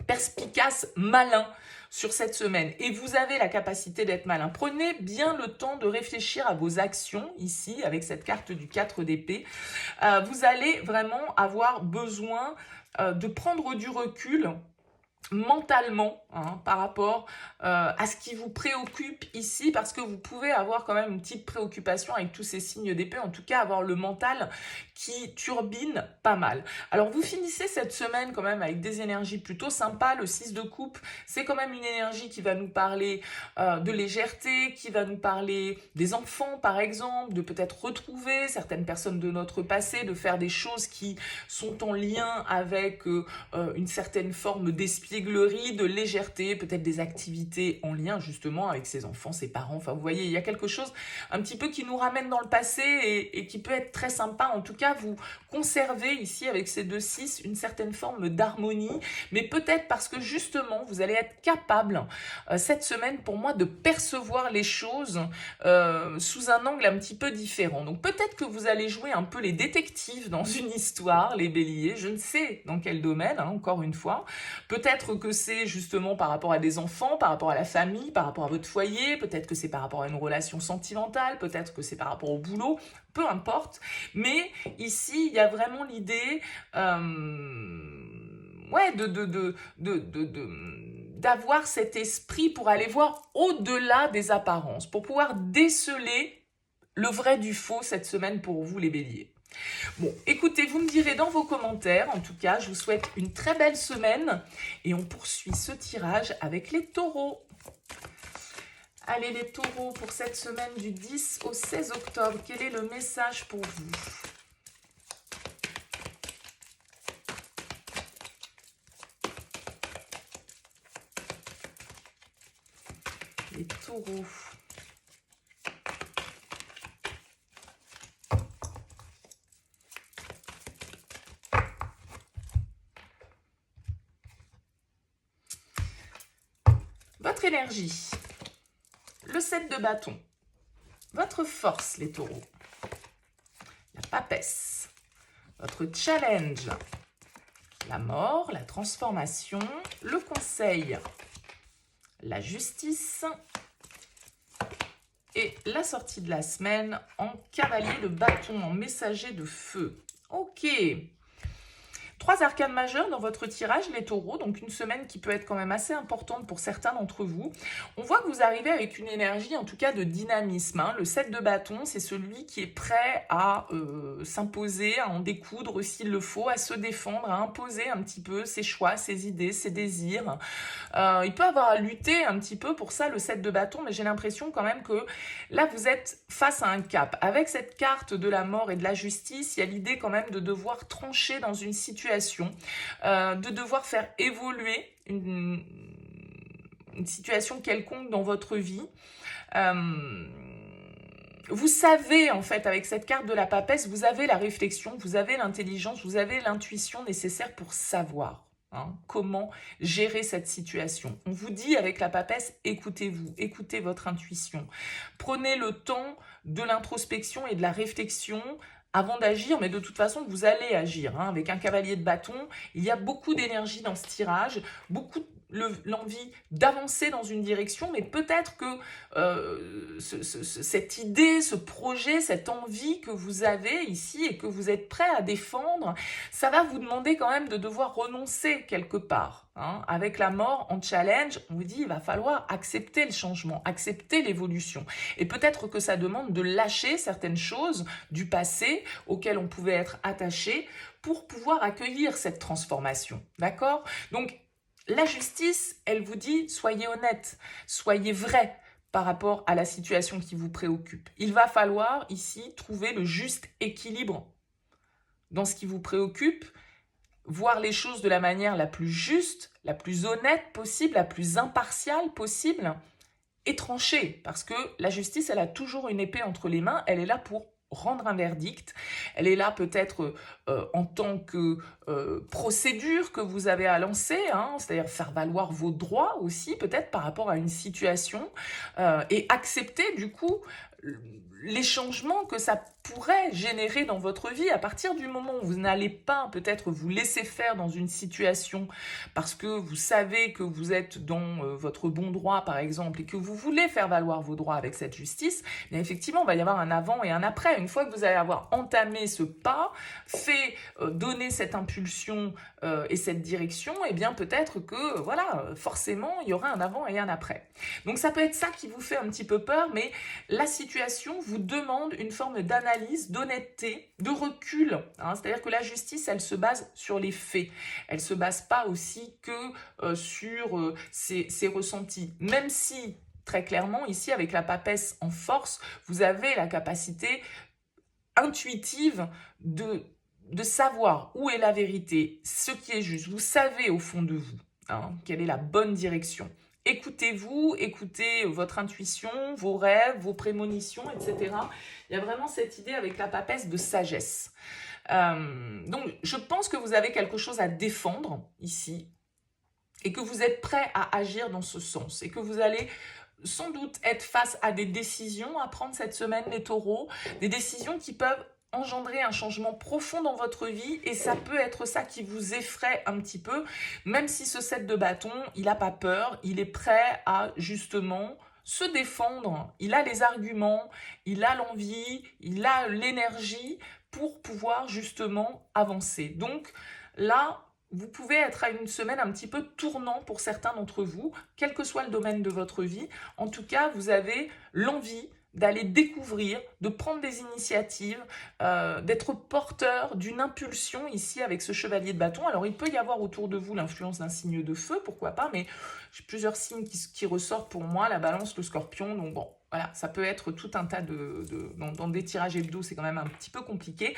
perspicace, malin sur cette semaine. Et vous avez la capacité d'être malin. Prenez bien le temps de réfléchir à vos actions ici, avec cette carte du 4 d'épée. Vous allez vraiment avoir besoin de prendre du recul mentalement par rapport à ce qui vous préoccupe ici, parce que vous pouvez avoir quand même une petite préoccupation avec tous ces signes d'épée, en tout cas avoir le mental qui turbine pas mal. Alors vous finissez cette semaine quand même avec des énergies plutôt sympas. Le 6 de coupe, c'est quand même une énergie qui va nous parler de légèreté, qui va nous parler des enfants par exemple, de peut-être retrouver certaines personnes de notre passé, de faire des choses qui sont en lien avec une certaine forme d'espièglerie, de légèreté, peut-être des activités en lien justement avec ses enfants, ses parents. Enfin vous voyez, il y a quelque chose un petit peu qui nous ramène dans le passé et qui peut être très sympa. En tout cas, vous conservez ici avec ces 2-6 une certaine forme d'harmonie, mais peut-être parce que justement vous allez être capable cette semaine pour moi de percevoir les choses sous un angle un petit peu différent. Donc peut-être que vous allez jouer un peu les détectives dans une histoire, les béliers, je ne sais dans quel domaine, encore une fois. Peut-être que c'est justement par rapport à des enfants, par rapport à la famille, par rapport à votre foyer, peut-être que c'est par rapport à une relation sentimentale, peut-être que c'est par rapport au boulot, peu importe. Mais ici, il y a vraiment l'idée d'avoir cet esprit pour aller voir au-delà des apparences, pour pouvoir déceler le vrai du faux cette semaine pour vous les béliers. Bon, écoutez, vous me direz dans vos commentaires. En tout cas, je vous souhaite une très belle semaine et on poursuit ce tirage avec les taureaux. Allez les taureaux, pour cette semaine du 10 au 16 octobre, quel est le message pour vous? Les taureaux. Votre énergie, le 7 de bâton, votre force les taureaux, la papesse, votre challenge, la mort, la transformation, le conseil, la justice et la sortie de la semaine en cavalier de bâton, en messager de feu. Ok. 3 arcanes majeures dans votre tirage, les taureaux, donc une semaine qui peut être quand même assez importante pour certains d'entre vous. On voit que vous arrivez avec une énergie, en tout cas de dynamisme. Le 7 de bâton, c'est celui qui est prêt à s'imposer, à en découdre s'il le faut, à se défendre, à imposer un petit peu ses choix, ses idées, ses désirs. Il peut avoir à lutter un petit peu pour ça, le 7 de bâton, mais j'ai l'impression quand même que là, vous êtes face à un cap. Avec cette carte de la mort et de la justice, il y a l'idée quand même de devoir trancher dans une situation, de devoir faire évoluer une situation quelconque dans votre vie. Vous savez, en fait, avec cette carte de la papesse, vous avez la réflexion, vous avez l'intelligence, vous avez l'intuition nécessaire pour savoir comment gérer cette situation. On vous dit avec la papesse, écoutez-vous, écoutez votre intuition. Prenez le temps de l'introspection et de la réflexion avant d'agir, mais de toute façon, vous allez agir. Avec un cavalier de bâton, il y a beaucoup d'énergie dans ce tirage, beaucoup l'envie d'avancer dans une direction, mais peut-être que cette idée, ce projet, cette envie que vous avez ici et que vous êtes prêt à défendre, ça va vous demander quand même de devoir renoncer quelque part. Avec la mort en challenge, on vous dit il va falloir accepter le changement, accepter l'évolution. Et peut-être que ça demande de lâcher certaines choses du passé auxquelles on pouvait être attaché pour pouvoir accueillir cette transformation. D'accord ? Donc, La justice, elle vous dit, soyez honnête, soyez vrai par rapport à la situation qui vous préoccupe. Il va falloir ici trouver le juste équilibre dans ce qui vous préoccupe, voir les choses de la manière la plus juste, la plus honnête possible, la plus impartiale possible, et trancher, parce que la justice, elle a toujours une épée entre les mains, elle est là pour rendre un verdict, elle est là peut-être en tant que procédure que vous avez à lancer, hein, c'est-à-dire faire valoir vos droits aussi, peut-être par rapport à une situation, et accepter du coup les changements que ça pourrait générer dans votre vie à partir du moment où vous n'allez pas peut-être vous laisser faire dans une situation parce que vous savez que vous êtes dans votre bon droit par exemple et que vous voulez faire valoir vos droits avec cette justice, bien effectivement il va y avoir un avant et un après. Une fois que vous allez avoir entamé ce pas, fait donner cette impulsion et cette direction, et bien peut-être que voilà, forcément il y aura un avant et un après. Donc ça peut être ça qui vous fait un petit peu peur, mais la situation vous demande une forme d'analyse, d'honnêteté, de recul. Hein. C'est-à-dire que la justice, elle se base sur les faits. Elle ne se base pas aussi que sur ses ressentis. Même si, très clairement, ici, avec la papesse en force, vous avez la capacité intuitive de savoir où est la vérité, ce qui est juste. Vous savez au fond de vous quelle est la bonne direction. Écoutez-vous, écoutez votre intuition, vos rêves, vos prémonitions, etc. Il y a vraiment cette idée avec la papesse de sagesse. Donc, je pense que vous avez quelque chose à défendre ici et que vous êtes prêt à agir dans ce sens et que vous allez sans doute être face à des décisions à prendre cette semaine, les taureaux, des décisions qui peuvent engendrer un changement profond dans votre vie et ça peut être ça qui vous effraie un petit peu, même si ce 7 de bâton, il n'a pas peur, il est prêt à justement se défendre, il a les arguments, il a l'envie, il a l'énergie pour pouvoir justement avancer. Donc là, vous pouvez être à une semaine un petit peu tournant pour certains d'entre vous, quel que soit le domaine de votre vie. En tout cas, vous avez l'envie d'aller découvrir, de prendre des initiatives, d'être porteur d'une impulsion ici avec ce chevalier de bâton. Alors, il peut y avoir autour de vous l'influence d'un signe de feu, pourquoi pas, mais j'ai plusieurs signes qui ressortent pour moi, la balance, le scorpion, donc bon, voilà, ça peut être tout un tas dans des tirages hebdo, c'est quand même un petit peu compliqué.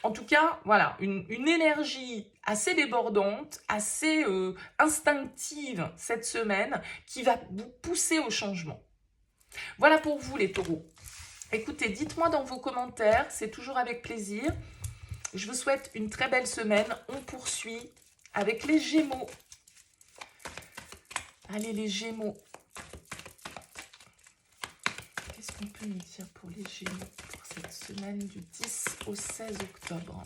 En tout cas, voilà, une énergie assez débordante, assez instinctive cette semaine qui va vous pousser au changement. Voilà pour vous les taureaux. Écoutez, dites-moi dans vos commentaires, c'est toujours avec plaisir. Je vous souhaite une très belle semaine. On poursuit avec les Gémeaux. Allez les Gémeaux. Qu'est-ce qu'on peut nous dire pour les Gémeaux pour cette semaine du 10 au 16 octobre?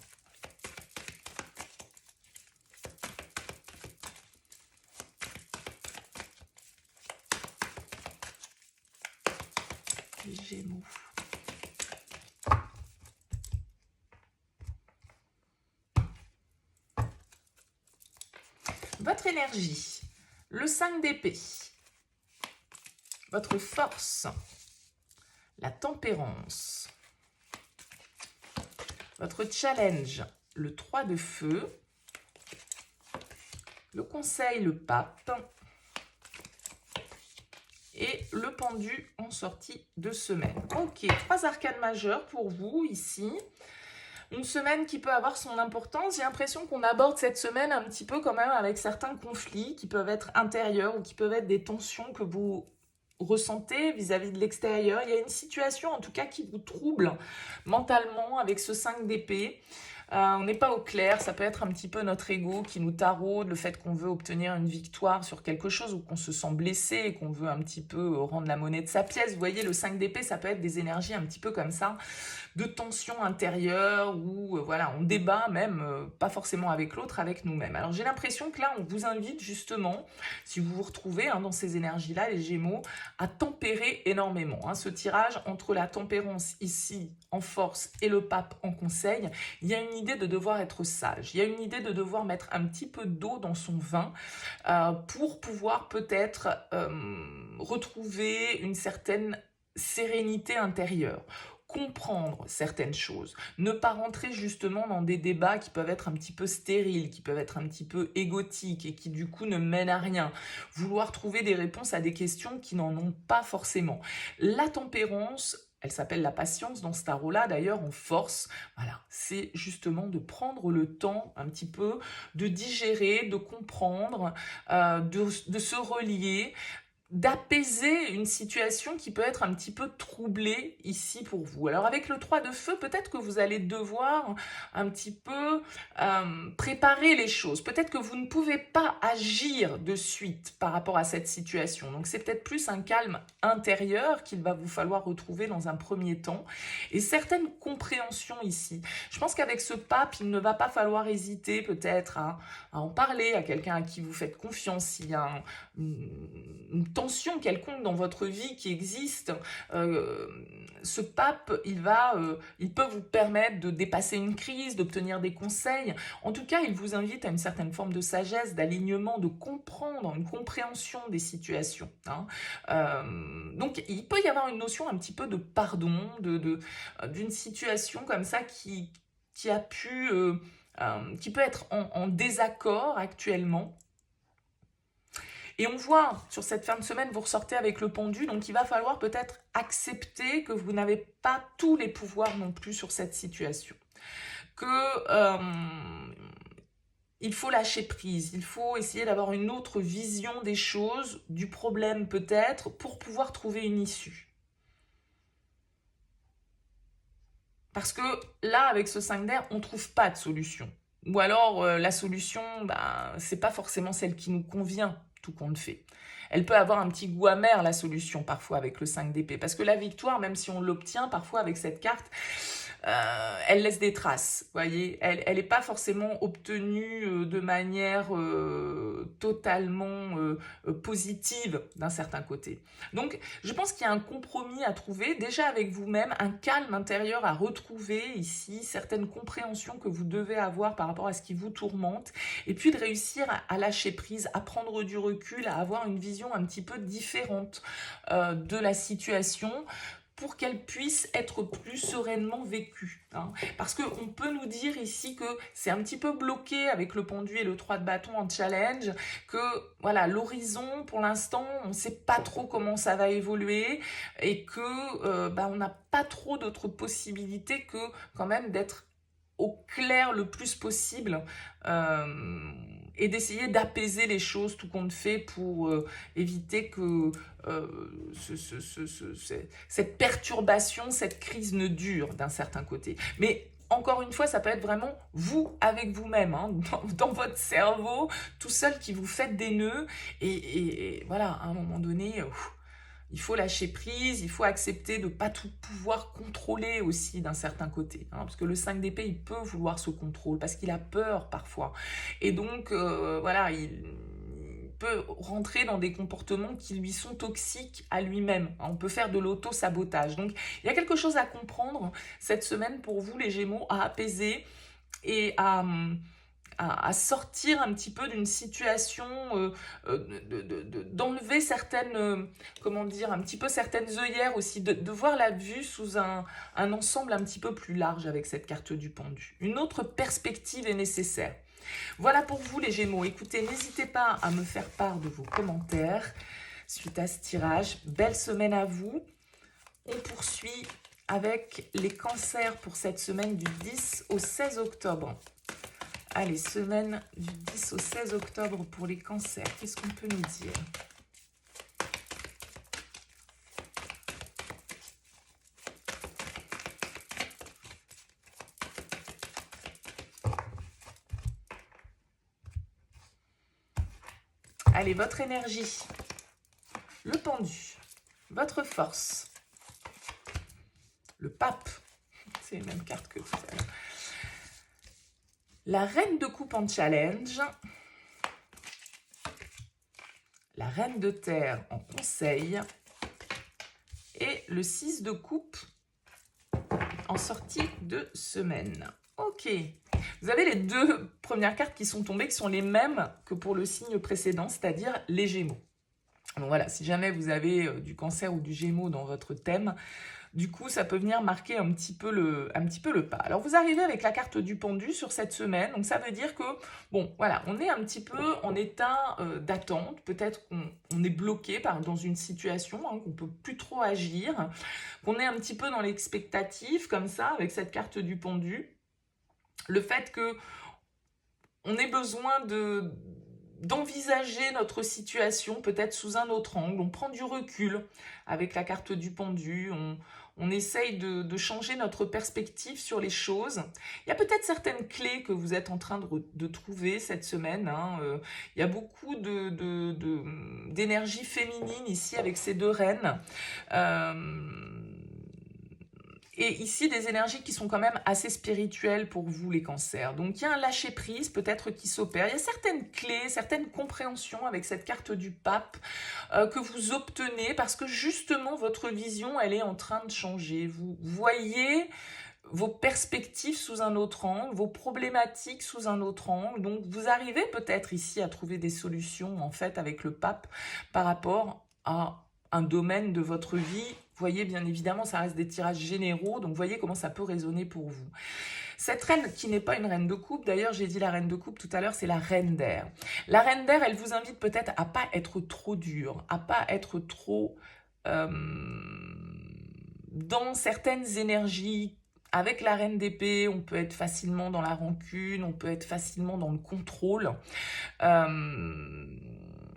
Les Gémeaux. Votre énergie, le 5 d'épée, votre force, la tempérance, votre challenge, le 3 de feu, le conseil, le pape, et le pendu en sortie de semaine. Ok, 3 arcanes majeures pour vous ici. Une semaine qui peut avoir son importance. J'ai l'impression qu'on aborde cette semaine un petit peu quand même avec certains conflits qui peuvent être intérieurs ou qui peuvent être des tensions que vous ressentez vis-à-vis de l'extérieur. Il y a une situation en tout cas qui vous trouble mentalement avec ce 5 d'épée. On n'est pas au clair, ça peut être un petit peu notre ego qui nous taraude, le fait qu'on veut obtenir une victoire sur quelque chose ou qu'on se sent blessé et qu'on veut un petit peu rendre la monnaie de sa pièce. Vous voyez, le 5 d'épée, ça peut être des énergies un petit peu comme ça, de tension intérieure où voilà, on débat même, pas forcément avec l'autre, avec nous-mêmes. Alors j'ai l'impression que là, on vous invite justement, si vous vous retrouvez dans ces énergies-là, les Gémeaux, à tempérer énormément. Ce tirage entre la tempérance ici en force et le pape en conseil, il y a une idée de devoir être sage, il y a une idée de devoir mettre un petit peu d'eau dans son vin pour pouvoir peut-être retrouver une certaine sérénité intérieure. comprendre certaines choses, ne pas rentrer justement dans des débats qui peuvent être un petit peu stériles, qui peuvent être un petit peu égotiques et qui du coup ne mènent à rien, vouloir trouver des réponses à des questions qui n'en ont pas forcément. La tempérance, elle s'appelle la patience dans ce tarot-là, d'ailleurs, en force. Voilà, c'est justement de prendre le temps un petit peu de digérer, de comprendre, de se relier, d'apaiser une situation qui peut être un petit peu troublée ici pour vous. Alors avec le 3 de feu, peut-être que vous allez devoir un petit peu préparer les choses. Peut-être que vous ne pouvez pas agir de suite par rapport à cette situation. Donc c'est peut-être plus un calme intérieur qu'il va vous falloir retrouver dans un premier temps et certaines compréhensions ici. Je pense qu'avec ce pape, il ne va pas falloir hésiter peut-être à en parler à quelqu'un à qui vous faites confiance, s'il y a une tension quelconque dans votre vie qui existe, ce pape, il peut vous permettre de dépasser une crise, d'obtenir des conseils. En tout cas, il vous invite à une certaine forme de sagesse, d'alignement, de comprendre, une compréhension des situations. Hein. Donc, il peut y avoir une notion un petit peu de pardon, d'une situation comme ça qui peut être en désaccord actuellement. Et on voit, sur cette fin de semaine, vous ressortez avec le pendu, donc il va falloir peut-être accepter que vous n'avez pas tous les pouvoirs non plus sur cette situation. Il faut lâcher prise, il faut essayer d'avoir une autre vision des choses, du problème peut-être, pour pouvoir trouver une issue. Parce que là, avec ce 5 d'air, on ne trouve pas de solution. Ou alors, la solution, c'est pas forcément celle qui nous convient, tout compte fait. Elle peut avoir un petit goût amer, la solution, parfois, avec le 5 d'épée. Parce que la victoire, même si on l'obtient, parfois, avec cette carte, elle laisse des traces, voyez. Elle n'est pas forcément obtenue de manière totalement positive d'un certain côté. Donc, je pense qu'il y a un compromis à trouver, déjà avec vous-même, un calme intérieur à retrouver ici, certaines compréhensions que vous devez avoir par rapport à ce qui vous tourmente, et puis de réussir à lâcher prise, à prendre du recul, à avoir une vision un petit peu différente de la situation, pour qu'elle puisse être plus sereinement vécue. Hein. Parce qu'on peut nous dire ici que c'est un petit peu bloqué avec le pendu et le 3 de bâton en challenge, que voilà, l'horizon, pour l'instant, on ne sait pas trop comment ça va évoluer et que on n'a pas trop d'autres possibilités que quand même d'être au clair le plus possible et d'essayer d'apaiser les choses tout compte fait pour éviter que cette perturbation, cette crise ne dure d'un certain côté. Mais encore une fois, ça peut être vraiment vous avec vous-même, hein, dans votre cerveau, tout seul qui vous faites des nœuds et voilà, à un moment donné... il faut lâcher prise, il faut accepter de ne pas tout pouvoir contrôler aussi d'un certain côté. Hein, parce que le 5 d'épée, il peut vouloir ce contrôle, parce qu'il a peur parfois. Et donc, voilà, il peut rentrer dans des comportements qui lui sont toxiques à lui-même. On peut faire de l'auto-sabotage. Donc, il y a quelque chose à comprendre cette semaine pour vous, les Gémeaux, à apaiser et à sortir un petit peu d'une situation, d'enlever certaines, comment dire, un petit peu certaines œillères aussi, de voir la vue sous un ensemble un petit peu plus large avec cette carte du pendu. Une autre perspective est nécessaire. Voilà pour vous les Gémeaux. Écoutez, n'hésitez pas à me faire part de vos commentaires suite à ce tirage. Belle semaine à vous. On poursuit avec les cancers pour cette semaine du 10 au 16 octobre. Allez, semaine du 10 au 16 octobre pour les cancers. Qu'est-ce qu'on peut nous dire ? Allez, votre énergie. Le pendu. Votre force. Le pape. C'est les mêmes cartes que tout à l'heure. La reine de coupe en challenge, la reine de terre en conseil et le 6 de coupe en sortie de semaine. Ok, vous avez les deux premières cartes qui sont tombées, qui sont les mêmes que pour le signe précédent, c'est-à-dire les Gémeaux. Donc voilà, si jamais vous avez du cancer ou du Gémeaux dans votre thème, Du coup, ça peut venir marquer un petit peu le pas. Alors, vous arrivez avec la carte du pendu sur cette semaine. Donc, ça veut dire que, bon, voilà, on est un petit peu en état d'attente. Peut-être qu'on est bloqué dans une situation, hein, qu'on ne peut plus trop agir, qu'on est un petit peu dans l'expectative, comme ça, avec cette carte du pendu. Le fait que on ait besoin d'envisager notre situation peut-être sous un autre angle, on prend du recul avec la carte du pendu, on essaye de changer notre perspective sur les choses. Il y a peut-être certaines clés que vous êtes en train de trouver cette semaine, hein. Il y a beaucoup d'énergie féminine ici avec ces deux reines. Et ici, des énergies qui sont quand même assez spirituelles pour vous, les cancers. Donc, il y a un lâcher-prise peut-être qui s'opère. Il y a certaines clés, certaines compréhensions avec cette carte du pape que vous obtenez parce que justement, votre vision, elle est en train de changer. Vous voyez vos perspectives sous un autre angle, vos problématiques sous un autre angle. Donc, vous arrivez peut-être ici à trouver des solutions, en fait, avec le pape par rapport à un domaine de votre vie. Vous voyez, bien évidemment, ça reste des tirages généraux, donc voyez comment ça peut résonner pour vous. Cette reine, qui n'est pas une reine de coupe, d'ailleurs, j'ai dit la reine de coupe tout à l'heure, c'est la reine d'air. La reine d'air, elle vous invite peut-être à pas être trop dure, à pas être trop dans certaines énergies. Avec la reine d'épée, on peut être facilement dans la rancune, on peut être facilement dans le contrôle.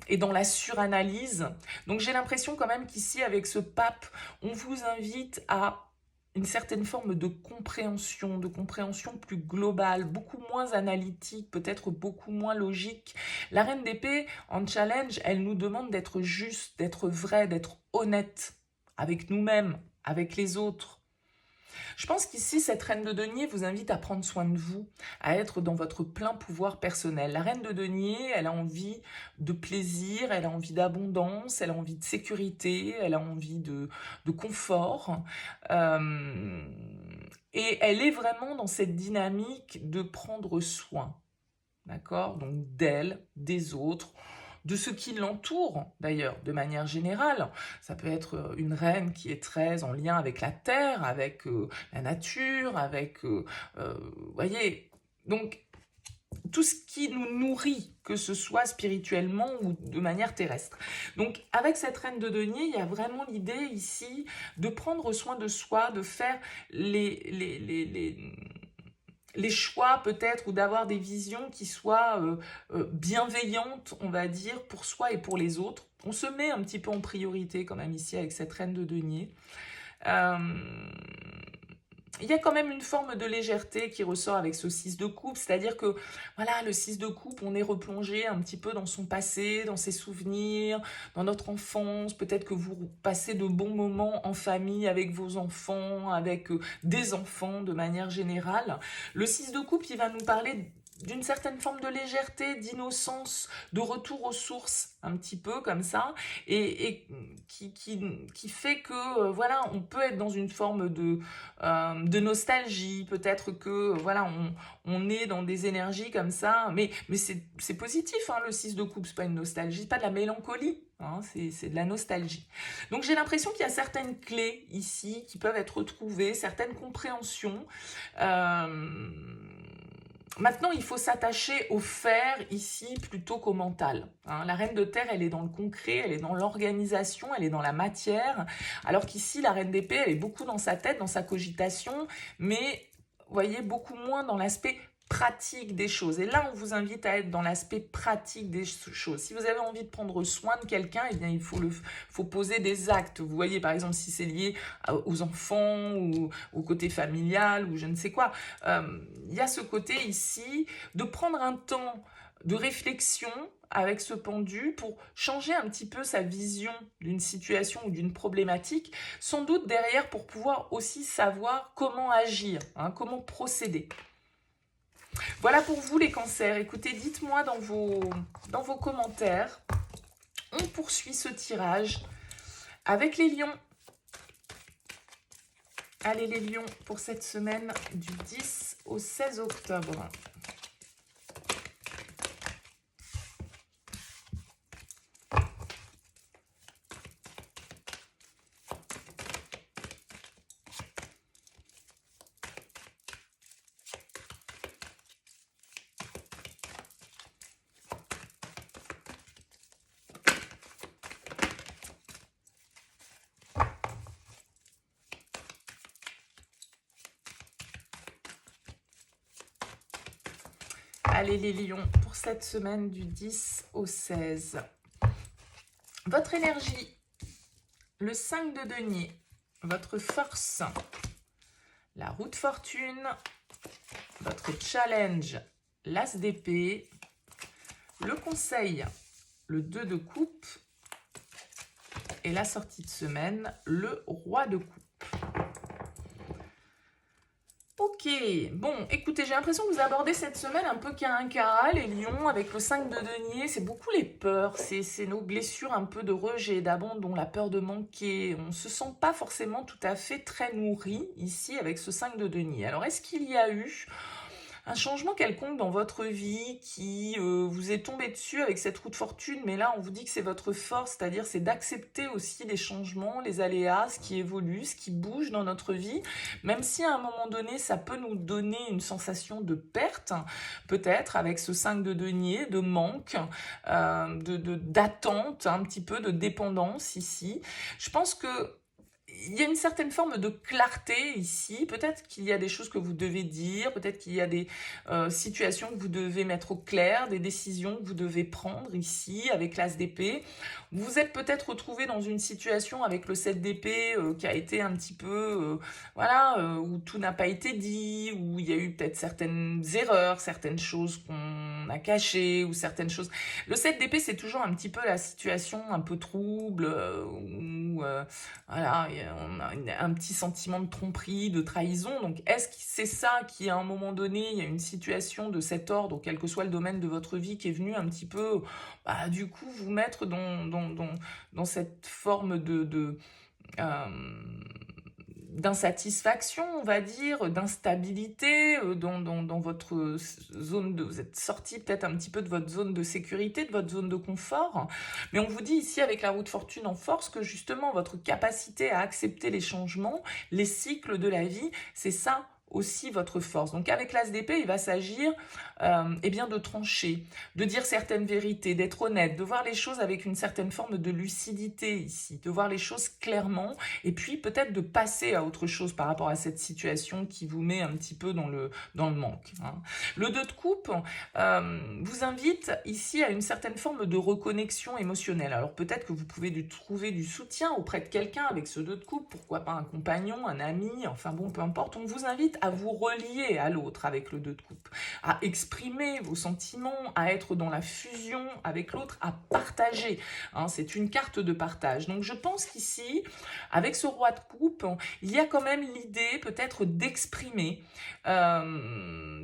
Et dans la suranalyse. Donc j'ai l'impression quand même qu'ici, avec ce pape, on vous invite à une certaine forme de compréhension plus globale, beaucoup moins analytique, peut-être beaucoup moins logique. La reine d'épée, en challenge, elle nous demande d'être juste, d'être vrai, d'être honnête avec nous-mêmes, avec les autres. Je pense qu'ici, cette reine de denier vous invite à prendre soin de vous, à être dans votre plein pouvoir personnel. La reine de denier, elle a envie de plaisir, elle a envie d'abondance, elle a envie de sécurité, elle a envie de confort. Et elle est vraiment dans cette dynamique de prendre soin, d'accord? Donc d'elle, des autres, de ce qui l'entoure d'ailleurs, de manière générale. Ça peut être une reine qui est très en lien avec la terre, avec la nature, avec, voyez, donc tout ce qui nous nourrit, que ce soit spirituellement ou de manière terrestre. Donc avec cette reine de denier, il y a vraiment l'idée ici de prendre soin de soi, de faire les choix peut-être, ou d'avoir des visions qui soient bienveillantes, on va dire, pour soi et pour les autres. On se met un petit peu en priorité quand même ici avec cette reine de denier. Il y a quand même une forme de légèreté qui ressort avec ce 6 de coupe, c'est-à-dire que voilà, le 6 de coupe, on est replongé un petit peu dans son passé, dans ses souvenirs, dans notre enfance. Peut-être que vous passez de bons moments en famille avec vos enfants, avec des enfants de manière générale. Le 6 de coupe, il va nous parler d'une certaine forme de légèreté, d'innocence, de retour aux sources, un petit peu comme ça, et qui fait que, voilà, on peut être dans une forme de nostalgie, peut-être que, voilà, on est dans des énergies comme ça, mais c'est positif, hein, le 6 de coupe, c'est pas une nostalgie, pas de la mélancolie, hein, c'est de la nostalgie. Donc j'ai l'impression qu'il y a certaines clés ici qui peuvent être trouvées, certaines compréhensions. Maintenant, il faut s'attacher au faire ici plutôt qu'au mental. Hein. La reine de terre, elle est dans le concret, elle est dans l'organisation, elle est dans la matière, alors qu'ici, la reine d'épée, elle est beaucoup dans sa tête, dans sa cogitation, mais, vous voyez, beaucoup moins dans l'aspect pratique des choses. Et là, on vous invite à être dans l'aspect pratique des choses. Si vous avez envie de prendre soin de quelqu'un, eh bien, il faut poser des actes. Vous voyez, par exemple, si c'est lié aux enfants ou au côté familial ou je ne sais quoi. Il y a ce côté ici de prendre un temps de réflexion avec ce pendu pour changer un petit peu sa vision d'une situation ou d'une problématique, sans doute derrière pour pouvoir aussi savoir comment agir, hein, comment procéder. Voilà pour vous les cancers. Écoutez, dites-moi dans vos commentaires. On poursuit ce tirage avec les lions. Allez les lions pour cette semaine du 10 au 16 octobre. Allez les lions, pour cette semaine du 10 au 16. Votre énergie, le 5 de denier, votre force, la roue de fortune, votre challenge, l'as d'épée, le conseil, le 2 de coupe et la sortie de semaine, le roi de coupe. Ok, bon, écoutez, j'ai l'impression que vous abordez cette semaine un peu qu'à un cas, les lions, avec le 5 de denier, c'est beaucoup les peurs, c'est nos blessures un peu de rejet, d'abandon, la peur de manquer, on ne se sent pas forcément tout à fait très nourri ici avec ce 5 de denier. Alors, est-ce qu'il y a eu un changement quelconque dans votre vie qui vous est tombé dessus avec cette roue de fortune, mais là on vous dit que c'est votre force, c'est-à-dire c'est d'accepter aussi les changements, les aléas, ce qui évolue, ce qui bouge dans notre vie, même si à un moment donné ça peut nous donner une sensation de perte, peut-être avec ce 5 de denier, de manque, d'attente, un petit peu de dépendance ici. Je pense que il y a une certaine forme de clarté ici. Peut-être qu'il y a des choses que vous devez dire, peut-être qu'il y a des situations que vous devez mettre au clair, des décisions que vous devez prendre ici avec l'as d'épée. Vous êtes peut-être retrouvé dans une situation avec le 7 d'épée qui a été un petit peu, où tout n'a pas été dit, où il y a eu peut-être certaines erreurs, certaines choses qu'on a cachées, ou certaines choses... Le 7 d'épée, c'est toujours un petit peu la situation un peu trouble, où voilà, on a un petit sentiment de tromperie, de trahison. Donc, est-ce que c'est ça qui, à un moment donné, il y a une situation de cet ordre, quel que soit le domaine de votre vie, qui est venu un petit peu, du coup, vous mettre dans cette forme d'insatisfaction, on va dire, d'instabilité dans votre zone de... Vous êtes sorti peut-être un petit peu de votre zone de sécurité, de votre zone de confort. Mais on vous dit ici, avec la roue de fortune en force, que justement, votre capacité à accepter les changements, les cycles de la vie, c'est ça aussi votre force. Donc avec l'as d'épée, il va s'agir de trancher, de dire certaines vérités, d'être honnête, de voir les choses avec une certaine forme de lucidité ici, de voir les choses clairement, et puis peut-être de passer à autre chose par rapport à cette situation qui vous met un petit peu dans le manque. Hein. Le 2 de coupe vous invite ici à une certaine forme de reconnexion émotionnelle. Alors peut-être que vous pouvez trouver du soutien auprès de quelqu'un avec ce 2 de coupe, pourquoi pas un compagnon, un ami, enfin bon, peu importe, on vous invite à vous relier à l'autre avec le 2 de coupe, à exprimer vos sentiments, à être dans la fusion avec l'autre, à partager. Hein, c'est une carte de partage. Donc je pense qu'ici, avec ce roi de coupe, il y a quand même l'idée peut-être d'exprimer,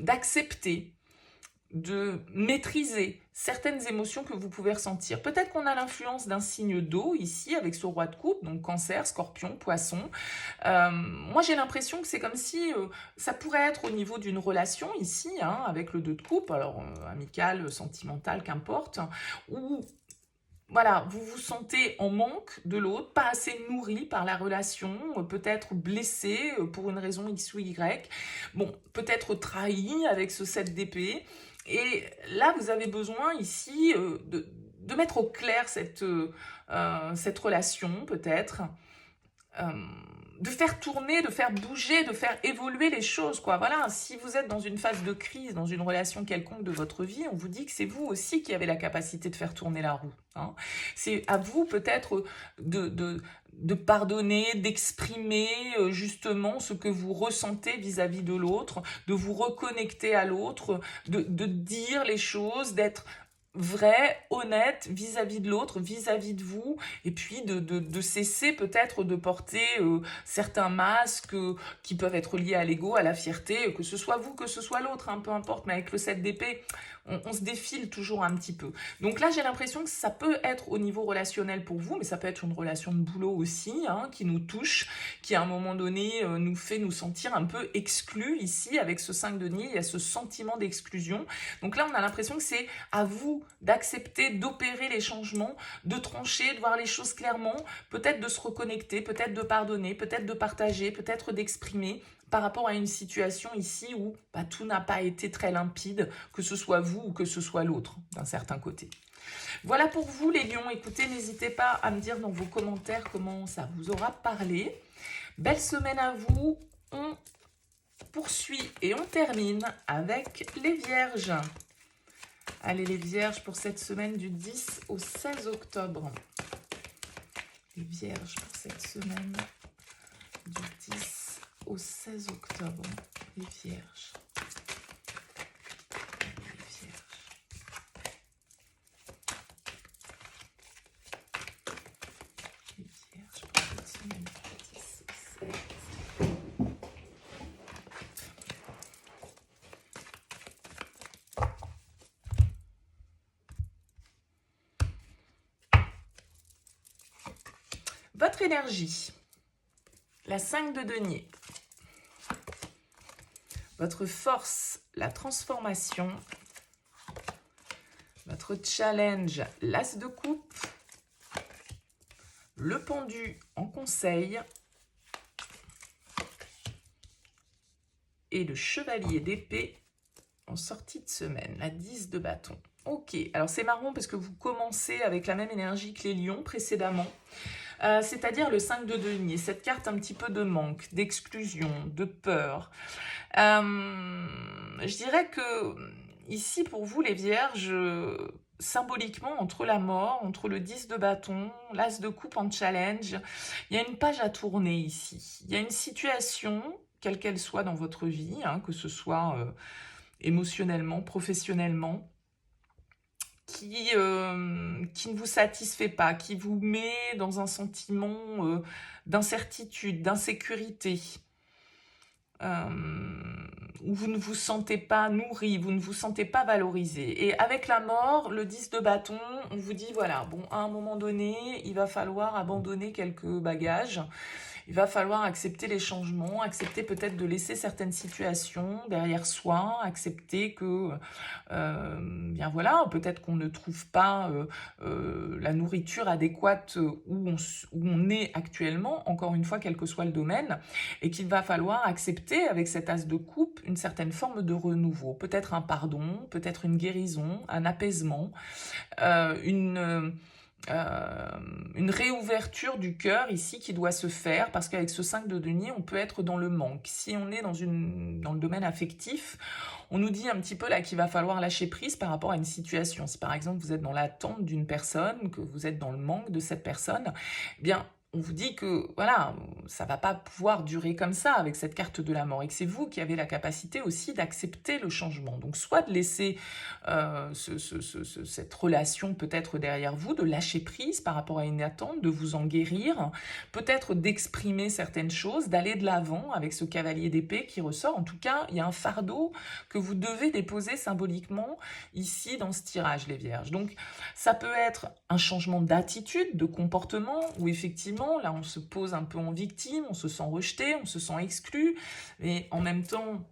d'accepter, de maîtriser certaines émotions que vous pouvez ressentir. Peut-être qu'on a l'influence d'un signe d'eau ici avec ce roi de coupe, donc cancer, scorpion, poisson. Moi j'ai l'impression que c'est comme si ça pourrait être au niveau d'une relation ici, hein, avec le 2 de coupe, alors amical, sentimental, qu'importe, où voilà, vous vous sentez en manque de l'autre, pas assez nourri par la relation, peut-être blessé pour une raison X ou Y, bon, peut-être trahi avec ce 7 d'épée. Et là, vous avez besoin ici de mettre au clair cette relation, peut-être, de faire tourner, de faire bouger, de faire évoluer les choses, quoi. Voilà, si vous êtes dans une phase de crise, dans une relation quelconque de votre vie, on vous dit que c'est vous aussi qui avez la capacité de faire tourner la roue. Hein. C'est à vous peut-être de pardonner, d'exprimer justement ce que vous ressentez vis-à-vis de l'autre, de vous reconnecter à l'autre, de dire les choses, d'être vrai, honnête vis-à-vis de l'autre, vis-à-vis de vous, et puis de cesser peut-être de porter certains masques qui peuvent être liés à l'ego, à la fierté, que ce soit vous, que ce soit l'autre, hein, peu importe, mais avec le 7 d'épée, on se défile toujours un petit peu. Donc là, j'ai l'impression que ça peut être au niveau relationnel pour vous, mais ça peut être une relation de boulot aussi, hein, qui nous touche, qui à un moment donné nous fait nous sentir un peu exclus ici, avec ce 5 de denier, il y a ce sentiment d'exclusion. Donc là, on a l'impression que c'est à vous d'accepter, d'opérer les changements, de trancher, de voir les choses clairement, peut-être de se reconnecter, peut-être de pardonner, peut-être de partager, peut-être d'exprimer par rapport à une situation ici où tout n'a pas été très limpide, que ce soit vous ou que ce soit l'autre, d'un certain côté. Voilà pour vous les lions. Écoutez, n'hésitez pas à me dire dans vos commentaires comment ça vous aura parlé. Belle semaine à vous. On poursuit et on termine avec les vierges. Allez les Vierges, pour cette semaine du 10 au 16 octobre. Les Vierges, pour cette semaine du 10 au 16 octobre. Les Vierges. Les Vierges. Les Vierges, pour cette semaine du 10 au 16. Votre énergie, la 5 de denier. Votre force, la transformation. Votre challenge, l'as de coupe. Le pendu en conseil. Et le chevalier d'épée en sortie de semaine, la 10 de bâton. Ok, alors c'est marrant parce que vous commencez avec la même énergie que les lions précédemment. C'est-à-dire le 5 de denier, cette carte un petit peu de manque, d'exclusion, de peur. Je dirais que ici, pour vous les Vierges, symboliquement, entre la mort, entre le 10 de bâton, l'as de coupe en challenge, il y a une page à tourner ici. Il y a une situation, quelle qu'elle soit dans votre vie, hein, que ce soit émotionnellement, professionnellement, qui ne vous satisfait pas, qui vous met dans un sentiment d'incertitude, d'insécurité, où vous ne vous sentez pas nourri, vous ne vous sentez pas valorisé. Et avec la mort, le 10 de bâton, on vous dit, voilà, bon, à un moment donné, il va falloir abandonner quelques bagages. Il va falloir accepter les changements, accepter peut-être de laisser certaines situations derrière soi, accepter que, bien voilà, peut-être qu'on ne trouve pas la nourriture adéquate où on est actuellement, encore une fois, quel que soit le domaine, et qu'il va falloir accepter avec cet as de coupe une certaine forme de renouveau, peut-être un pardon, peut-être une guérison, un apaisement, une réouverture du cœur ici qui doit se faire, parce qu'avec ce 5 de denier, on peut être dans le manque. Si on est dans le domaine affectif, on nous dit un petit peu là qu'il va falloir lâcher prise par rapport à une situation. Si par exemple vous êtes dans l'attente d'une personne, que vous êtes dans le manque de cette personne, eh bien on vous dit que voilà, ça va pas pouvoir durer comme ça avec cette carte de la mort, et que c'est vous qui avez la capacité aussi d'accepter le changement. Donc soit de laisser cette relation peut-être derrière vous, de lâcher prise par rapport à une attente, de vous en guérir, peut-être d'exprimer certaines choses, d'aller de l'avant avec ce cavalier d'épée qui ressort. En tout cas, il y a un fardeau que vous devez déposer symboliquement ici dans ce tirage, les Vierges. Donc ça peut être un changement d'attitude, de comportement, où effectivement là on se pose un peu en victime, on se sent rejeté, on se sent exclu, mais en même temps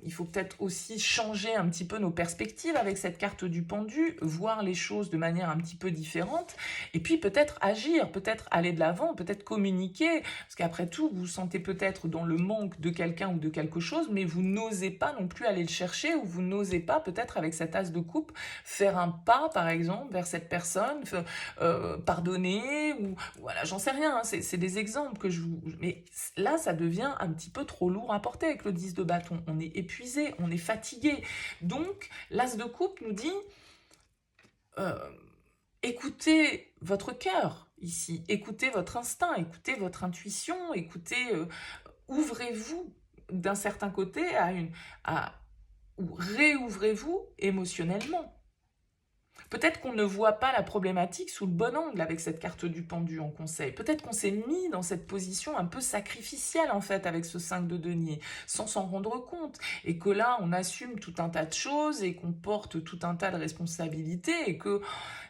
il faut peut-être aussi changer un petit peu nos perspectives avec cette carte du pendu, voir les choses de manière un petit peu différente, et puis peut-être agir, peut-être aller de l'avant, peut-être communiquer, parce qu'après tout vous vous sentez peut-être dans le manque de quelqu'un ou de quelque chose, mais vous n'osez pas non plus aller le chercher, ou vous n'osez pas peut-être avec cet as de coupe faire un pas par exemple vers cette personne, pardonner, ou voilà, j'en sais rien, hein, c'est des exemples que je vous... Mais là, ça devient un petit peu trop lourd à porter avec le 10 de bâton. On est épuisé, on est fatigué. Donc, l'as de coupe nous dit, écoutez votre cœur ici, écoutez votre instinct, écoutez votre intuition, écoutez, ouvrez-vous d'un certain côté ou réouvrez-vous émotionnellement. Peut-être qu'on ne voit pas la problématique sous le bon angle avec cette carte du pendu en conseil. Peut-être qu'on s'est mis dans cette position un peu sacrificielle en fait avec ce 5 de denier, sans s'en rendre compte. Et que là, on assume tout un tas de choses et qu'on porte tout un tas de responsabilités et que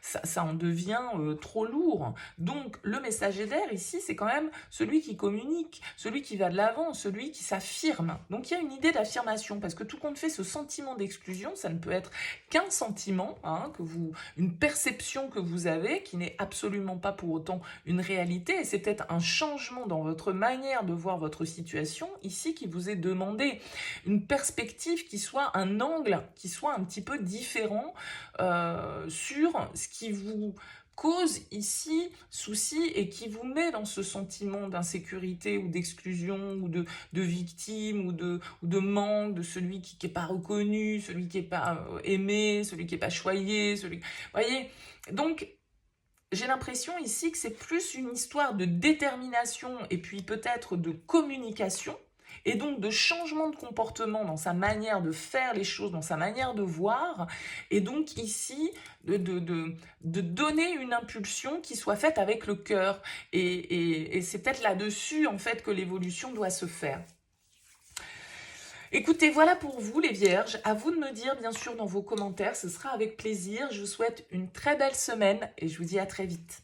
ça en devient trop lourd. Donc, le messager d'air ici, c'est quand même celui qui communique, celui qui va de l'avant, celui qui s'affirme. Donc, il y a une idée d'affirmation parce que tout compte fait, ce sentiment d'exclusion, ça ne peut être qu'un sentiment, hein, une perception que vous avez qui n'est absolument pas pour autant une réalité, et c'est peut-être un changement dans votre manière de voir votre situation ici qui vous est demandé, une perspective qui soit un angle qui soit un petit peu différent sur ce qui vous cause ici souci et qui vous met dans ce sentiment d'insécurité ou d'exclusion ou de victime ou de manque, de celui qui n'est pas reconnu, celui qui n'est pas aimé, celui qui n'est pas choyé, celui... Vous voyez? Donc, j'ai l'impression ici que c'est plus une histoire de détermination et puis peut-être de communication et donc de changement de comportement dans sa manière de faire les choses, dans sa manière de voir, et donc ici de donner une impulsion qui soit faite avec le cœur. Et c'est peut-être là-dessus en fait que l'évolution doit se faire. Écoutez, voilà pour vous les vierges, à vous de me dire bien sûr dans vos commentaires, ce sera avec plaisir. Je vous souhaite une très belle semaine et je vous dis à très vite.